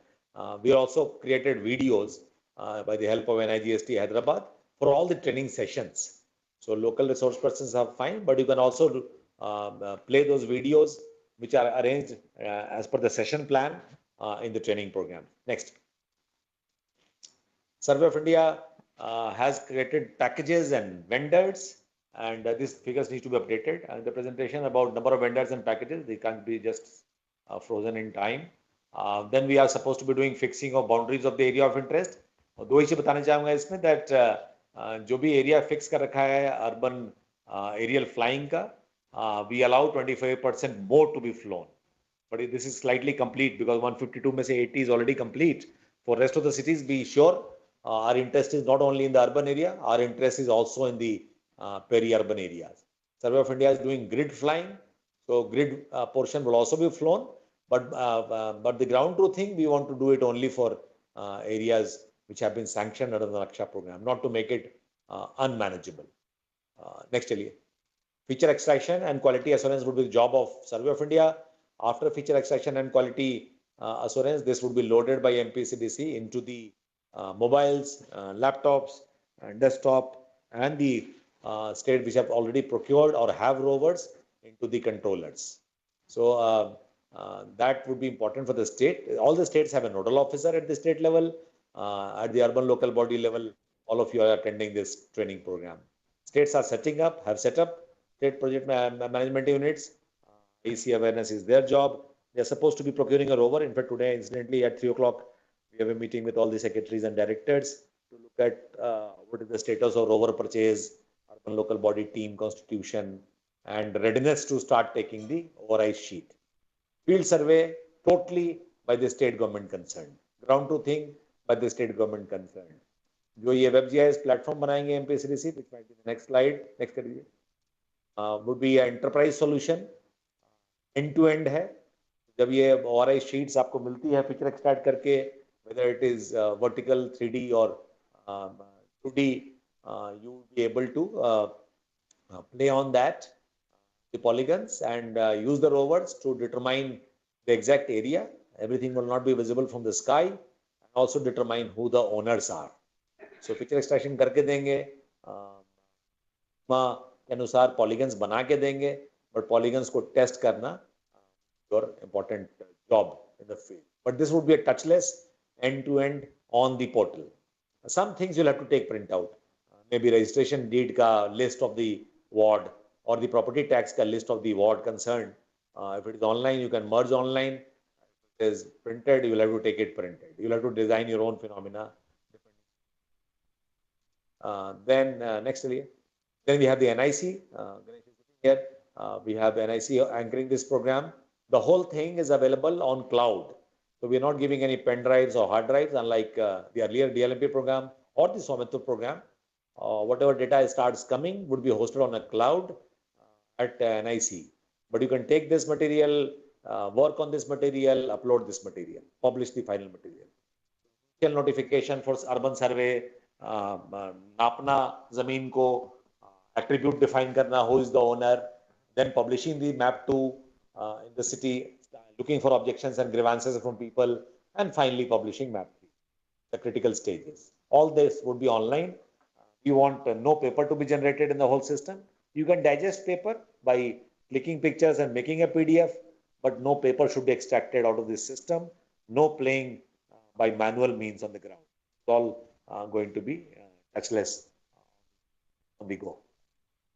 We also created videos by the help of NIGST Hyderabad for all the training sessions. So local resource persons are fine, but you can also play those videos which are arranged as per the session plan in the training program. Next. Survey of India has created packages and vendors, and these figures need to be updated. And the presentation about number of vendors and packages, they can't be just frozen in time. Then we are supposed to be doing fixing of boundaries of the area of interest. दो ही चीज बताना चाहूंगा इसमें that जो भी area fix कर रखा है urban aerial flying का, we allow 25% more to be flown. But this is slightly complete because 152 में से 80 is already complete. For rest of the cities, be sure our interest is not only in the urban area, our interest is also in the peri-urban areas. Survey of India is doing grid flying, so grid portion will also be flown. But the ground truthing, we want to do it only for areas which have been sanctioned under the NAKSHA program, not to make it unmanageable. Next, feature extraction and quality assurance would be the job of Survey of India. After feature extraction and quality assurance, this would be loaded by MPCDC into the mobiles, laptops, and desktop, and the state which have already procured or have rovers into the controllers. So That would be important for the state. All the states have a nodal officer at the state level. At the urban local body level, all of you are attending this training program. States are have set up state project management units. EC awareness is their job. They are supposed to be procuring a rover. In fact, today, incidentally, at 3 o'clock, we have a meeting with all the secretaries and directors to look at what is the status of rover purchase, urban local body team constitution, and readiness to start taking the override sheet. Field survey totally by the state government concerned. Ground truthing by the state government concerned. जो ये web GIS platform बनाएंगे MPSCDC, which might be the next slide, next करिए, would be an enterprise solution, end to end है. जब ये ORI sheets आपको मिलती है पिक्चर एक्सट्रैक्ट करके, whether it is vertical 3D or 2D, you will be able to play on that, the polygons, and use the rovers to determine the exact area. Everything will not be visible from the sky, and also determine who the owners are. So picture extraction करके देंगे, के अनुसार polygons बना के देंगे, but polygons को test करना your important job in the field. But this would be a touchless end-to-end on the portal. Some things you'll have to take print out. Maybe registration deed ka list of the ward or the property tax ka list of the ward concerned. If it is online, you can merge online. If it is printed, you will have to take it printed. You will have to design your own phenomena. Then next, then we have the NIC. Here we have NIC anchoring this program. The whole thing is available on cloud. So we are not giving any pen drives or hard drives, unlike the earlier DLMP program or the Somitur program. Whatever data starts coming would be hosted on a cloud at NIC. But you can take this material, work on this material, upload this material, publish the final material. Initial notification for urban survey, नापना जमीन को, attribute define करना, who is the owner, then publishing the map 2 in the city, looking for objections and grievances from people, and finally publishing map 3, the critical stages. All this would be online. You want no paper to be generated in the whole system. You can digest paper by clicking pictures and making a PDF, but no paper should be extracted out of this system. No playing by manual means on the ground. It's all going to be touchless on the go.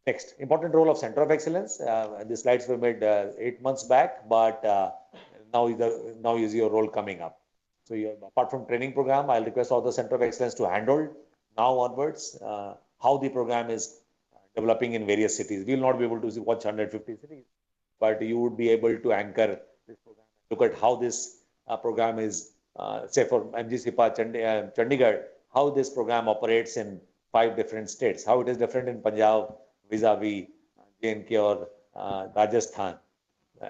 Next, important role of Center of Excellence. These slides were made 8 months back, but now is your role coming up. So apart from training program, I'll request all the Center of Excellence to handle now onwards how the program is developing in various cities. We will not be able to watch 150 cities, but you would be able to anchor this program. Look at how this program is, say for MGCPA Chandigarh, how this program operates in 5 different states, how it is different in Punjab vis-a-vis J&K or Rajasthan,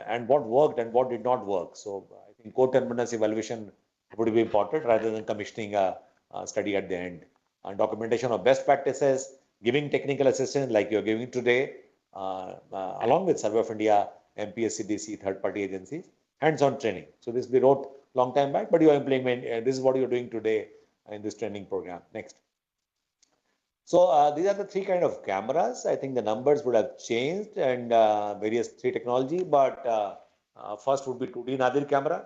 and what worked and what did not work. So I think co-terminus evaluation would be important rather than commissioning a study at the end. And documentation of best practices, giving technical assistance like you're giving today, along with Survey of India, MPSCDC, third-party agencies, hands-on training. So this we wrote long time back, but you are implementing, this is what you're doing today in this training program. Next. So these are the 3 kind of cameras. I think the numbers would have changed and various 3 technology, but first would be 2D nadir camera.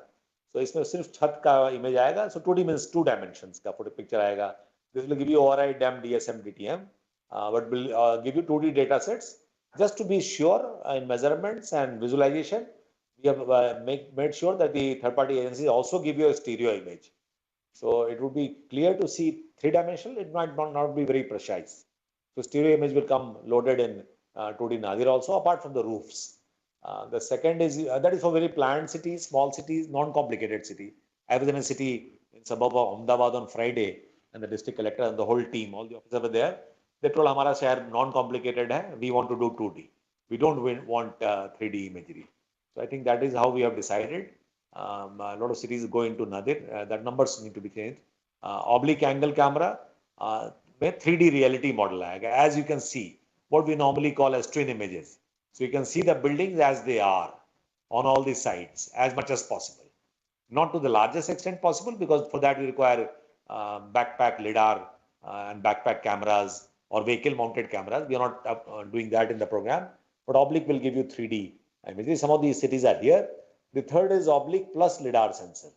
So इसमें सिर्फ छत का image आएगा. So 2D means 2 dimensions का photo picture आएगा. This will give you ORI, DEM, DSM, DTM, but will give you 2D data sets. Just to be sure in measurements and visualization, we have made sure that the third-party agencies also give you a stereo image. So it would be clear to see 3-dimensional. It might not be very precise. So stereo image will come loaded in 2D nadir also, apart from the roofs. The second is, that is for very planned cities, small cities, non-complicated city. I was in a city in suburb of Ahmedabad on Friday, and the district collector and the whole team, all the officers were there. They told Hamara share non-complicated hai, we want to do 2D. We don't want 3D imagery. So I think that is how we have decided. A lot of cities go into nadir. That numbers need to be changed. Oblique angle camera, 3D reality model. As you can see, what we normally call as twin images. So you can see the buildings as they are on all the sides as much as possible. Not to the largest extent possible, because for that we require backpack lidar and backpack cameras or vehicle mounted cameras. We are not doing that in the program, but oblique will give you 3D images. Some of these cities are here. The third is oblique plus lidar sensor.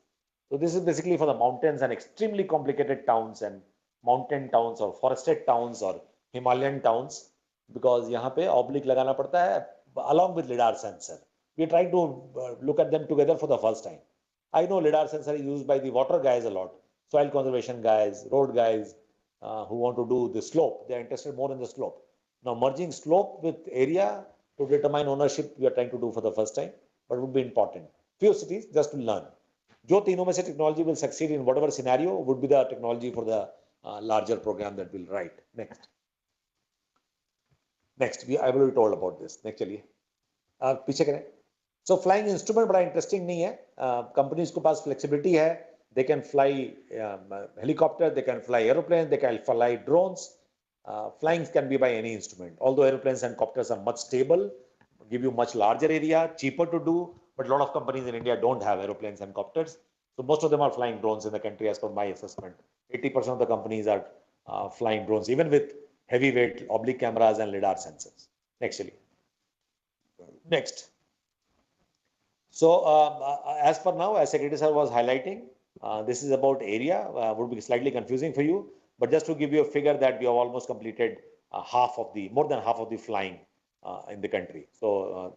So this is basically for the mountains and extremely complicated towns and mountain towns or forested towns or Himalayan towns, because यहाँ पे oblique लगाना पड़ता है along with lidar sensor. We are trying to look at them together for the first time. I know lidar sensor is used by the water guys a lot, soil conservation guys, road guys who want to do the slope. They are interested more in the slope. Now merging slope with area to determine ownership, we are trying to do for the first time, but would be important. Few cities just to learn. जो तीनों में से technology will succeed in whatever scenario would be the technology for the larger program that we'll write. Next, I will be told about this. Next चलिए, पीछे करें. So flying instrument बड़ा interesting नहीं है. Companies के पास flexibility है. They can fly helicopter, they can fly aeroplanes, they can fly drones. Flying can be by any instrument. Although aeroplanes and copters are much stable, give you much larger area, cheaper to do, but a lot of companies in India don't have aeroplanes and copters. So most of them are flying drones in the country as per my assessment. 80% of the companies are flying drones, even with heavyweight oblique cameras and lidar sensors. Next. So as per now, as Secretary Sir was highlighting, this is about area, would be slightly confusing for you, but just to give you a figure that we have almost completed more than half of the flying in the country. So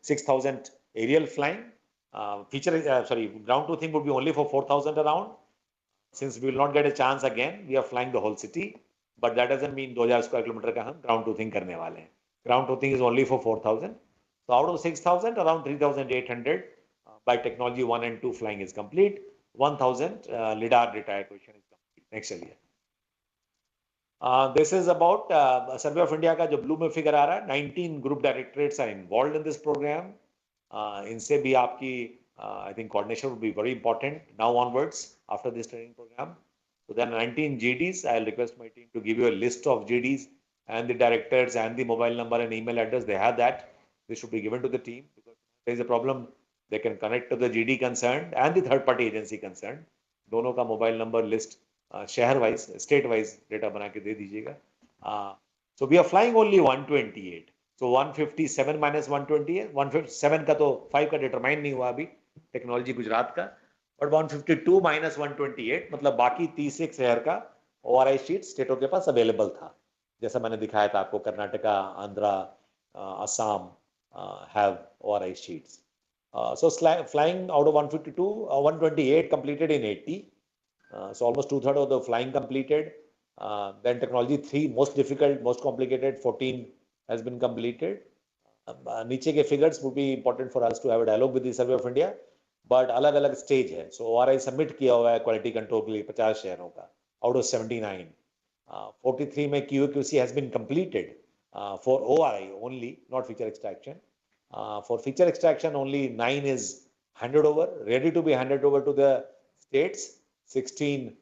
6,000 aerial flying, ground truthing would be only for 4,000 around. Since we will not get a chance again, we are flying the whole city, but that doesn't mean 2,000 square kilometer का हम ground truthing करने वाले हैं. Ground truthing is only for 4,000. So out of 6,000, around 3,800 by technology 1 and 2 flying is complete. 1,000 lidar data acquisition is complete. Next चलिए. This is about Survey of India का जो blue में figure आ रहा है. 19 group directorates are involved in this program. इनसे भी आपकी I think coordination would be very important now onwards after this training program. So there are 19 GDs. I'll request my team to give you a list of GDs and the directors and the mobile number and email address. They have that. This should be given to the team, because if there is a problem, they can connect to the GD concerned and the third party agency concerned. दोनों का mobile number list शहर wise, state wise data बना के दे दीजिएगा. So we are flying only 128. So 157 minus 128, 157 का तो 5 का determine नहीं हुआ अभी टेक्नोलॉजी गुजरात का, but 152 minus 128 मतलब बाकी 31 शहर का ORI शीट स्टेटों के पास अवेलेबल था, जैसा मैंने दिखाया था आपको. Karnataka, Andhra, Assam have ORI sheets. So flying out of 152, 128 completed in 80. So almost 2/3 of the flying completed. Then technology 3, most difficult, most complicated, 14 has been completed. नीचे के figures would be important for us to have a dialogue with the Survey of India, but अलग-अलग stage है. So ORI submit किया हुआ है quality control के लिए 50 शहरों का out of 79. 43 में QAQC has been completed for ORI only, not feature extraction. For feature extraction, only 9 is handed over, ready to be handed over to the states. 16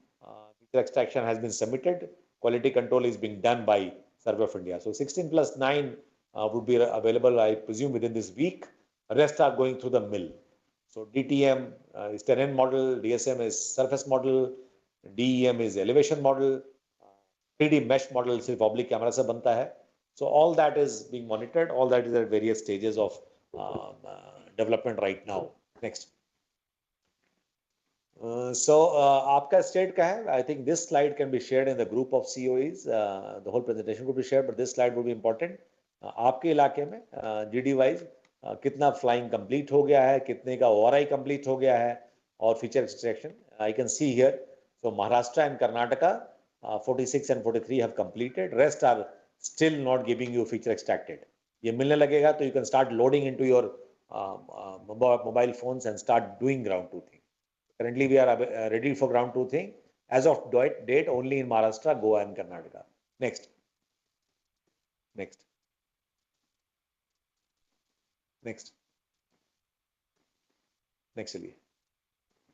feature extraction has been submitted. Quality control is being done by Survey of India. So 16 plus 9 would be available, I presume, within this week. Rest are going through the mill. So DTM is terrain model, DSM is surface model, DEM is elevation model, 3D mesh model सिर्फ oblique camera से बनता है. So all that is being monitored. All that is at various stages of development right now. Next. So आपका state का है. I think this slide can be shared in the group of COEs. The whole presentation could be shared, but this slide would be important. आपके इलाके में GD wise कितना flying complete हो गया है, कितने का ORI complete हो गया है, और feature extraction. I can see here. So Maharashtra and Karnataka, 46 and 43 have completed. Rest are still not giving you feature extracted. ये मिलने लगेगा तो you can start loading into your mobile phones and start doing ground truthing. Currently we are ready for ground truthing as of date only in Maharashtra, Goa and Karnataka. Next. Next. Next. Next चलिए,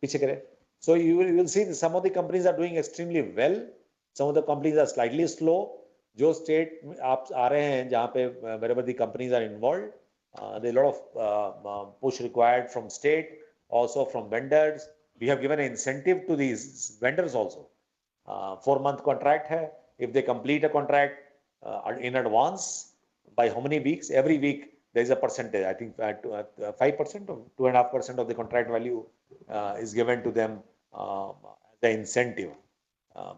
पीछे करें. So you will see that some of the companies are doing extremely well. Some of the companies are slightly slow. जो state आप आ रहे हैं जहाँ पे wherever the companies are involved, there are a lot of push required from state, also from vendors. We have given an incentive to these vendors also. 4-month contract hai. If they complete a contract in advance, by how many weeks? Every week there is a percentage, I think 5% or 2.5% of the contract value is given to them as the incentive.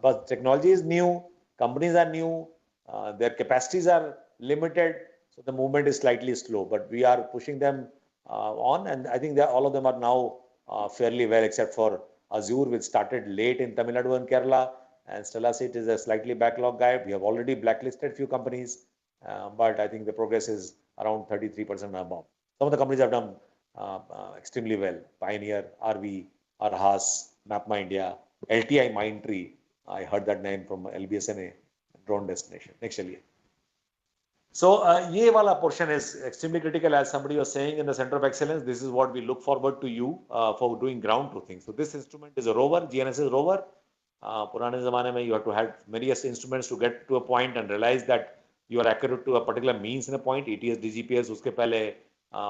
But technology is new, companies are new, their capacities are limited, so the movement is slightly slow, but we are pushing them on, and I think that all of them are now fairly well, except for Azure, which started late in Tamil Nadu and Kerala, and Stellacity is a slightly backlog guy. We have already blacklisted few companies, but I think the progress is around 33% and above. Some of the companies have done extremely well. Pioneer, RV, Arhas, Mapma India, LTI Mindtree. I heard that name from LBSNA, drone destination. Next, chaliye. So, ye wala portion is extremely critical, as somebody was saying in the Center of Excellence. This is what we look forward to you for doing ground truthing. So, this instrument is a rover, GNSS rover. Purane zamane mein you have to have various instruments to get to a point and realize that you are accurate to a particular means in a point. ETS, DGPS, uske pehle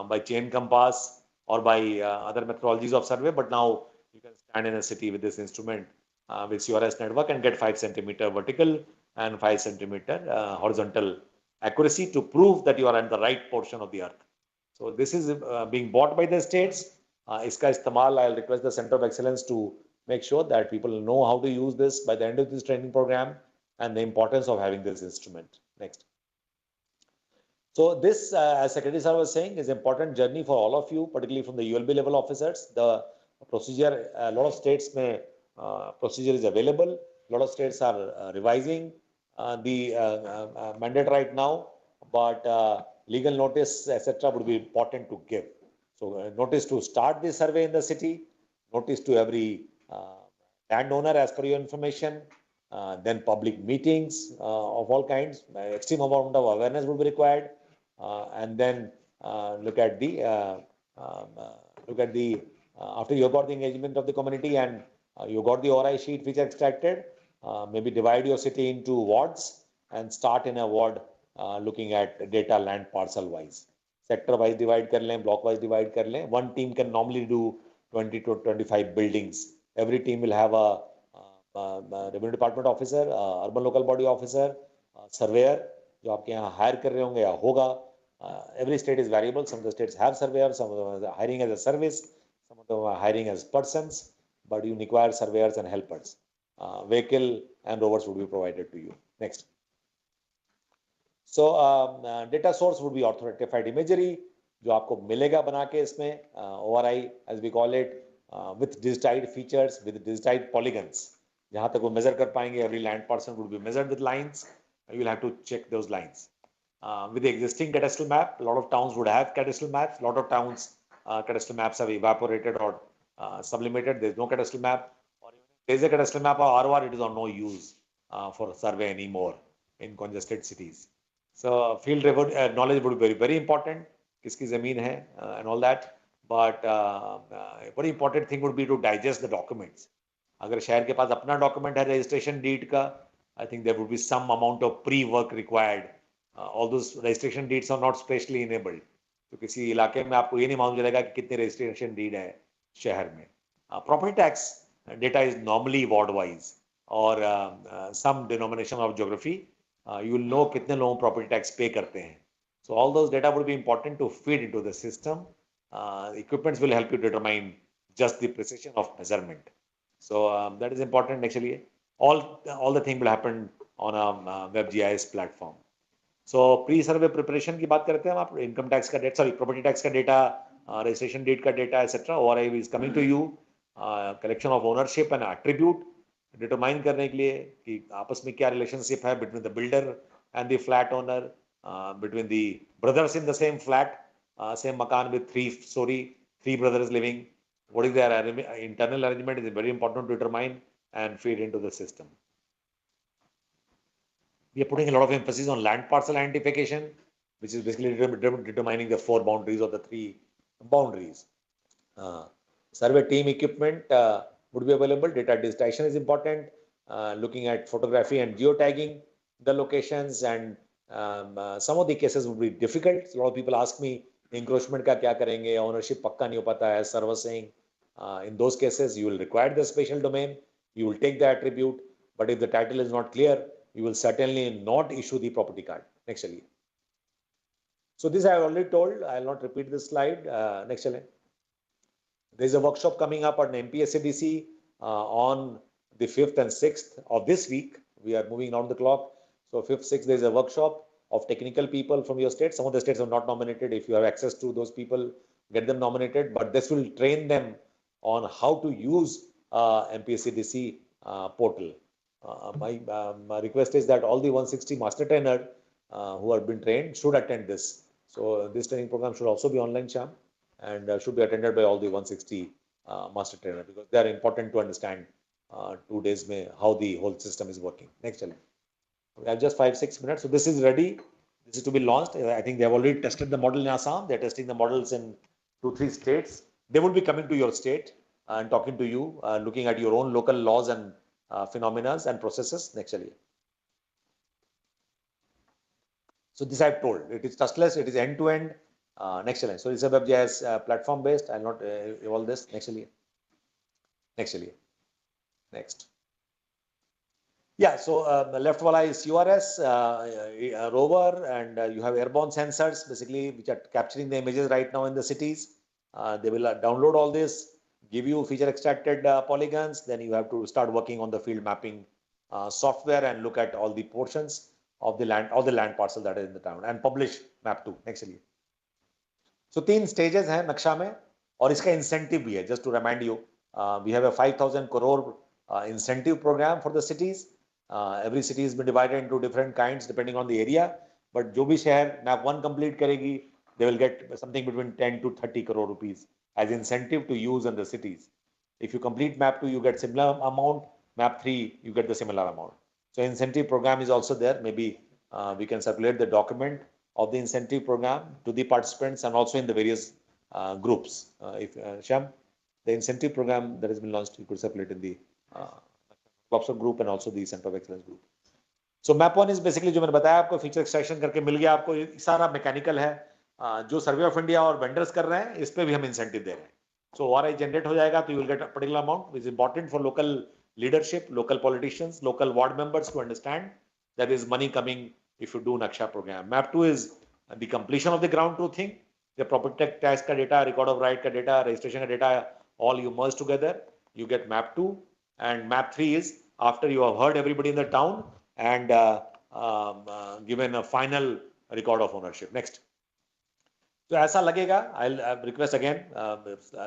by chain compass or by other methodologies of survey. But now you can stand in a city with this instrument with CRS network and get 5 centimeter vertical and 5 centimeter horizontal accuracy to prove that you are on the right portion of the earth. So this is being bought by the states. Iska istemal, I'll request the Center of Excellence to make sure that people know how to use this by the end of this training program and the importance of having this instrument. Next. So this, as Secretary Sir was saying, is important journey for all of you, particularly from the ULB level officers. The procedure, a lot of states may procedure is available. A lot of states are revising the mandate right now, but legal notice, etc., would be important to give. So, notice to start the survey in the city, notice to every landowner as per your information, then public meetings of all kinds, extreme amount of awareness would be required, and then look at the after you got the engagement of the community and you got the ORI sheet which are extracted, maybe divide your city into wards and start in a ward looking at data land parcel wise. Sector wise divide kar lein, block wise divide kar lein. One team can normally do 20 to 25 buildings. Every team will have a revenue department officer, urban local body officer, surveyor, जो आपके यहाँ hire कर रहे होंगे या होगा. Every state is variable. Some of the states have surveyors, some of them are hiring as a service, some of them are hiring as persons, but you require surveyors and helpers. Vehicle and rovers would be provided to you. Next. So data source would be authentified imagery, जो आपको मिलेगा बना के इसमें ORI as we call it, with digitized features, with digitized polygons. जहाँ तक वो measure कर पाएंगे, every land parcel would be measured with lines. You will have to check those lines. With the existing cadastral map, a lot of towns would have cadastral maps. A lot of towns cadastral maps have evaporated or sublimated. There is no cadastral map. Or even if there is a cadastral map or ROR, it is of no use for survey anymore in congested cities. So field knowledge would be very, very important. Kiski zameen hai and all that. But a very important thing would be to digest the documents. अगर शहर के पास अपना document है registration deed का, I think there would be some amount of pre-work required. All those registration deeds are not specially enabled. तो किसी इलाके में आपको ये नहीं मालूम चलेगा कि कितने registration deed है शहर में. Property tax data is normally ward-wise or some denomination of geography. You will know कितने लोग property tax pay करते हैं. So all those data would be important to feed into the system. Equipments will help you determine just the precision of measurement. So that is important actually. All the thing will happen on a WebGIS platform. So pre-survey preparation की बात करते हैं हम आप income tax का data, sorry property tax का data, registration date का data etc. ORI is coming to you. Collection of ownership and attribute determine करने के लिए कि आपस में क्या relationship है between the builder and the flat owner, between the brothers in the same flat, same makan with three brothers living. What is their internal arrangement is very important to determine and feed into the system. We are putting a lot of emphasis on land parcel identification, which is basically determining the 4 boundaries or the 3 boundaries. Survey team equipment would be available. Data digitization is important. Looking at photography and geotagging the locations, and some of the cases would be difficult. So a lot of people ask me, encroachment का क्या करेंगे, ownership पक्का नहीं हो पाता है, server saying. In those cases, you will require the spatial domain. You will take the attribute, but if the title is not clear, you will certainly not issue the property card. Next, So this I have already told. I will not repeat this slide. Next slide. There is a workshop coming up at MPSADC on the 5th and 6th of this week. We are moving around the clock. So 5th, 6th, there is a workshop of technical people from your state. Some of the states are not nominated. If you have access to those people, get them nominated. But this will train them on how to use MPSADC portal. My request is that all the 160 master trainers who have been trained should attend this. So this training program should also be online, Sham, and should be attended by all the 160 master trainers, because they are important to understand 2 days mein how the whole system is working. Next challenge. We have just 5-6 minutes. So this is ready. This is to be launched. I think they have already tested the model in Assam. They are testing the models in 2-3 states. They will be coming to your state and talking to you, looking at your own local laws and phenomena and processes. Next challenge. So this I have told. It is touchless. It is end-to-end. Next challenge. So it's a WebJS platform based. I will not evolve this. Next challenge. Next challenge. Next. Yeah, so left wala is URS, rover, and you have airborne sensors, basically, which are capturing the images right now in the cities. They will download all this, give you feature extracted polygons. Then you have to start working on the field mapping software and look at all the portions of the land, all the land parcel that is in the town, and publish map 2. Next slide. So 3 stages हैं नक्शा में, और इसका incentive भी है. Just to remind you, we have a 5,000 crore incentive program for the cities. Every city has been divided into different kinds depending on the area. But जो भी शहर map 1 complete करेगी, they will get something between 10 to 30 crore rupees as incentive to use in the cities. If you complete map 2, you get similar amount. Map 3, you get the similar amount. So incentive program is also there. Maybe we can circulate the document of the incentive program to the participants and also in the various groups. Sham, the incentive program that has been launched, you could circulate in the WhatsApp group and also the Center of Excellence group. So map 1 is basically जो मैंने बताया आपको feature extraction करके मिल गया आपको, सारा mechanical है. जो सर्वे ऑफ इंडिया और वेंडर्स कर रहे हैं, इस पे भी हम इंसेंटिव दे रहे हैं. So ORI जनरेट हो जाएगा, तो you will get a particular amount, which is important for local leadership, local politicians, local ward members to understand that there is money coming if you do NAKSHA program. Map 2 is the completion of the ground truthing, the property tax का data, record of right का data, registration का data, all you merge together, you get map 2. And map 3 is after you have heard everybody in the town and given a final record of ownership. Next. तो ऐसा लगेगा, I'll request again,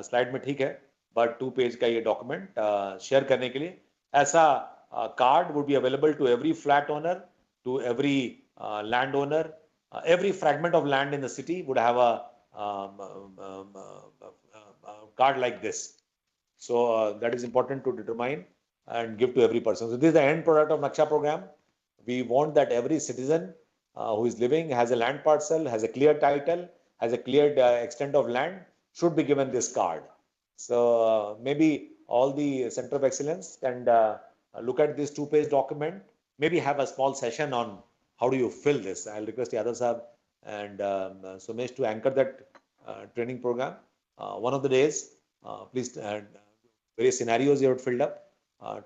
slide में ठीक है, but 2 page का ये document share करने के लिए, ऐसा card would be available to every flat owner, to every landowner. Every fragment of land in the city would have a card like this. So that is important to determine and give to every person. So this is the end product of NAKSHA program. We want that every citizen who is living has a land parcel, has a clear title, has a clear extent of land, should be given this card. So maybe all the Center of Excellence can look at this 2-page document, maybe have a small session on how do you fill this. I'll request the others and Sumesh to anchor that training program. One of the days, please, various scenarios you have filled up,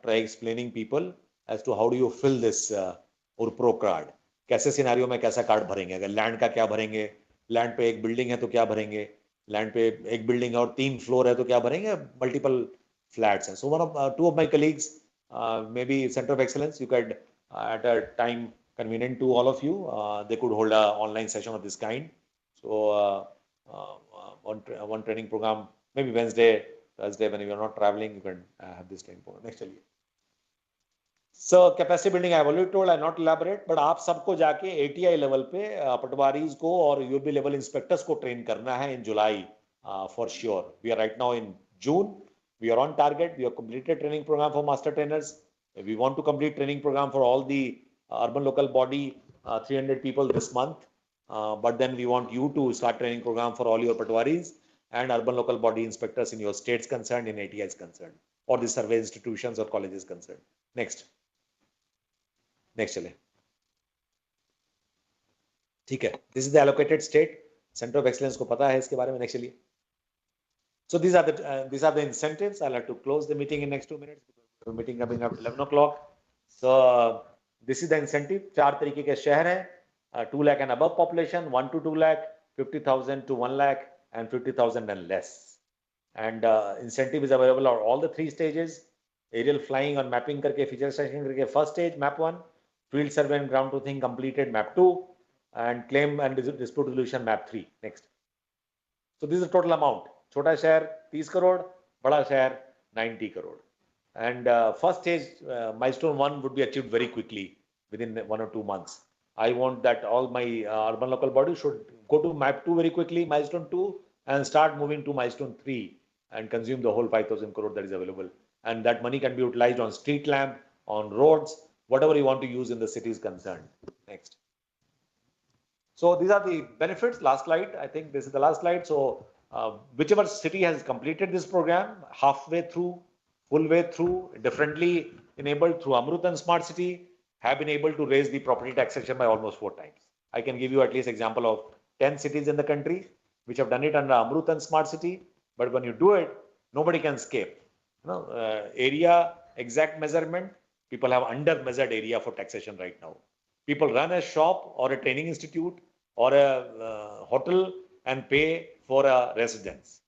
try explaining people as to how do you fill this URPRO card. कैसे scenario में कैसा card भरेंगे, अगर land का क्या भरेंगे, land पे एक बिल्डिंग है तो क्या भरेंगे, लैंड पे एक बिल्डिंग है और 3 फ्लोर है तो क्या भरेंगे, मल्टीपल फ्लैट्स हैं. So 2 of my colleagues, maybe Center of Excellence, you could at a time convenient to all of you, they could hold a online session of this kind. So one training program, maybe Wednesday, Thursday, when you are not traveling, you can have this training program. Next slide. So capacity building I have already told, I will not elaborate, but आप सबको जाके ATI level पे पटवारीज को और UB level inspectors को train करना है in July for sure. We are right now in June. We are on target. We have completed training program for master trainers. We want to complete training program for all the urban local body, 300 people this month. But then we want you to start training program for all your patwaris and urban local body inspectors in your states concerned, in ATIs concerned, or the survey institutions or colleges concerned. Next. Next चले. ठीक है. This is the allocated state. Center of Excellence को पता है इसके बारे में. Next चलिए. So these are the incentives. I'll have to close the meeting in next 2 minutes. The meeting coming up 11 o'clock. So this is the incentive. 4 तरीके के शहर हैं. 2 lakh and above population, 1 to 2 lakh, 50,000 to 1 lakh, and 50,000 and less. And incentive is available on all the 3 stages. Aerial flying on mapping karke, feature selection karke, first stage, map 1, field survey and ground truthing completed, map 2, and claim and dispute resolution, map 3. Next. So this is the total amount. Chota share 30 crore, bada share 90 crore. And first stage, milestone 1 would be achieved very quickly within 1 or 2 months. I want that all my urban local bodies should go to map 2 very quickly, milestone 2, and start moving to milestone 3 and consume the whole 5,000 crore that is available. And that money can be utilized on street lamp, on roads, whatever you want to use in the cities concerned. Next. So these are the benefits. Last slide. I think this is the last slide. So whichever city has completed this program, halfway through, full way through, differently enabled through Amrut and Smart City, have been able to raise the property taxation by almost 4 times. I can give you at least example of 10 cities in the country which have done it under Amrut and Smart City. But when you do it, nobody can escape. Area exact measurement, people have under measured area for taxation right now. People run a shop or a training institute or a hotel and pay for a residence.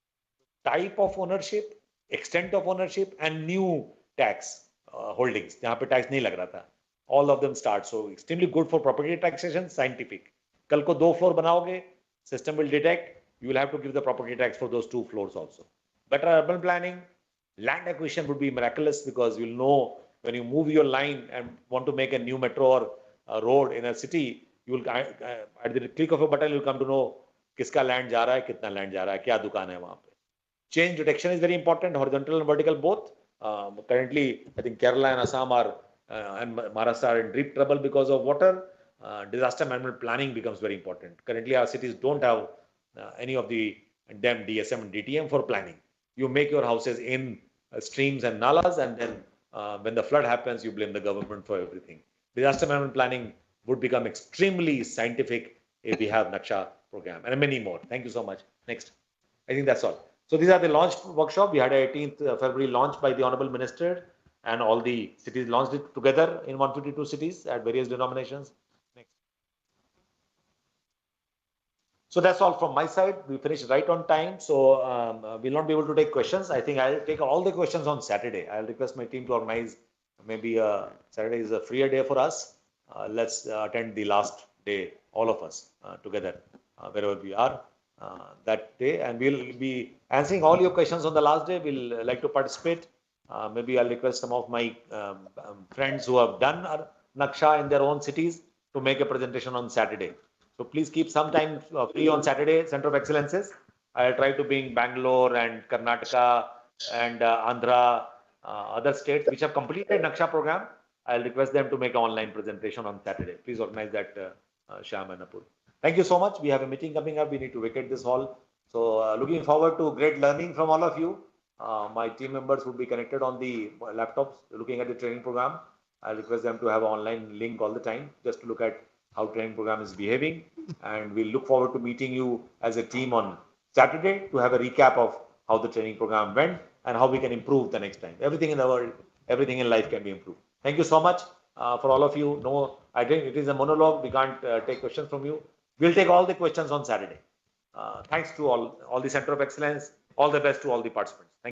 Type of ownership, extent of ownership, and new tax holdings. जहाँ पे tax नहीं लग रहा था. All of them start. So extremely good for property taxation, scientific. कल को 2 floor बनाओगे, system will detect. You will have to give the property tax for those 2 floors also. Better urban planning, land acquisition would be miraculous because you'll know when you move your line and want to make a new metro or road in a city, you will at the click of a button you'll come to know किसका land जा रहा है, कितना land जा रहा है, क्या दुकान है वहाँ पे. Change detection is very important, horizontal and vertical both. Currently, I think Kerala and Assam are and Maharashtra are in deep trouble because of water. Disaster management planning becomes very important. Currently, our cities don't have any of the DEM, DSM, and DTM for planning. You make your houses in streams and nalas, and then when the flood happens, you blame the government for everything. Disaster management planning would become extremely scientific if we have NAKSHA program and many more. Thank you so much. Next. I think that's all. So these are the launch workshop. We had a 18th February launch by the Honorable Minister, and all the cities launched it together in 152 cities at various denominations. Next. So that's all from my side. We finished right on time. So we'll not be able to take questions. I think I'll take all the questions on Saturday. I'll request my team to organize maybe Saturday is a freer day for us. Let's attend the last day, all of us together, wherever we are. That day, and we'll be answering all your questions on the last day. We'll like to participate. Maybe I'll request some of my friends who have done NAKSHA in their own cities to make a presentation on Saturday. So please keep some time free on Saturday, Center of Excellences. I'll try to bring Bangalore and Karnataka and Andhra, other states which have completed NAKSHA program. I'll request them to make an online presentation on Saturday. Please organize that, Shyam and Apur. Thank you so much. We have a meeting coming up. We need to vacate this hall. So looking forward to great learning from all of you. My team members will be connected on the laptops looking at the training program. I'll request them to have an online link all the time just to look at how training program is behaving. And we'll look forward to meeting you as a team on Saturday to have a recap of how the training program went and how we can improve the next time. Everything in the world, everything in life can be improved. Thank you so much for all of you. No, I think it is a monologue. We can't take questions from you. We'll take all the questions on Saturday. Thanks to all the Center of Excellence. All the best to all the participants. Thank you.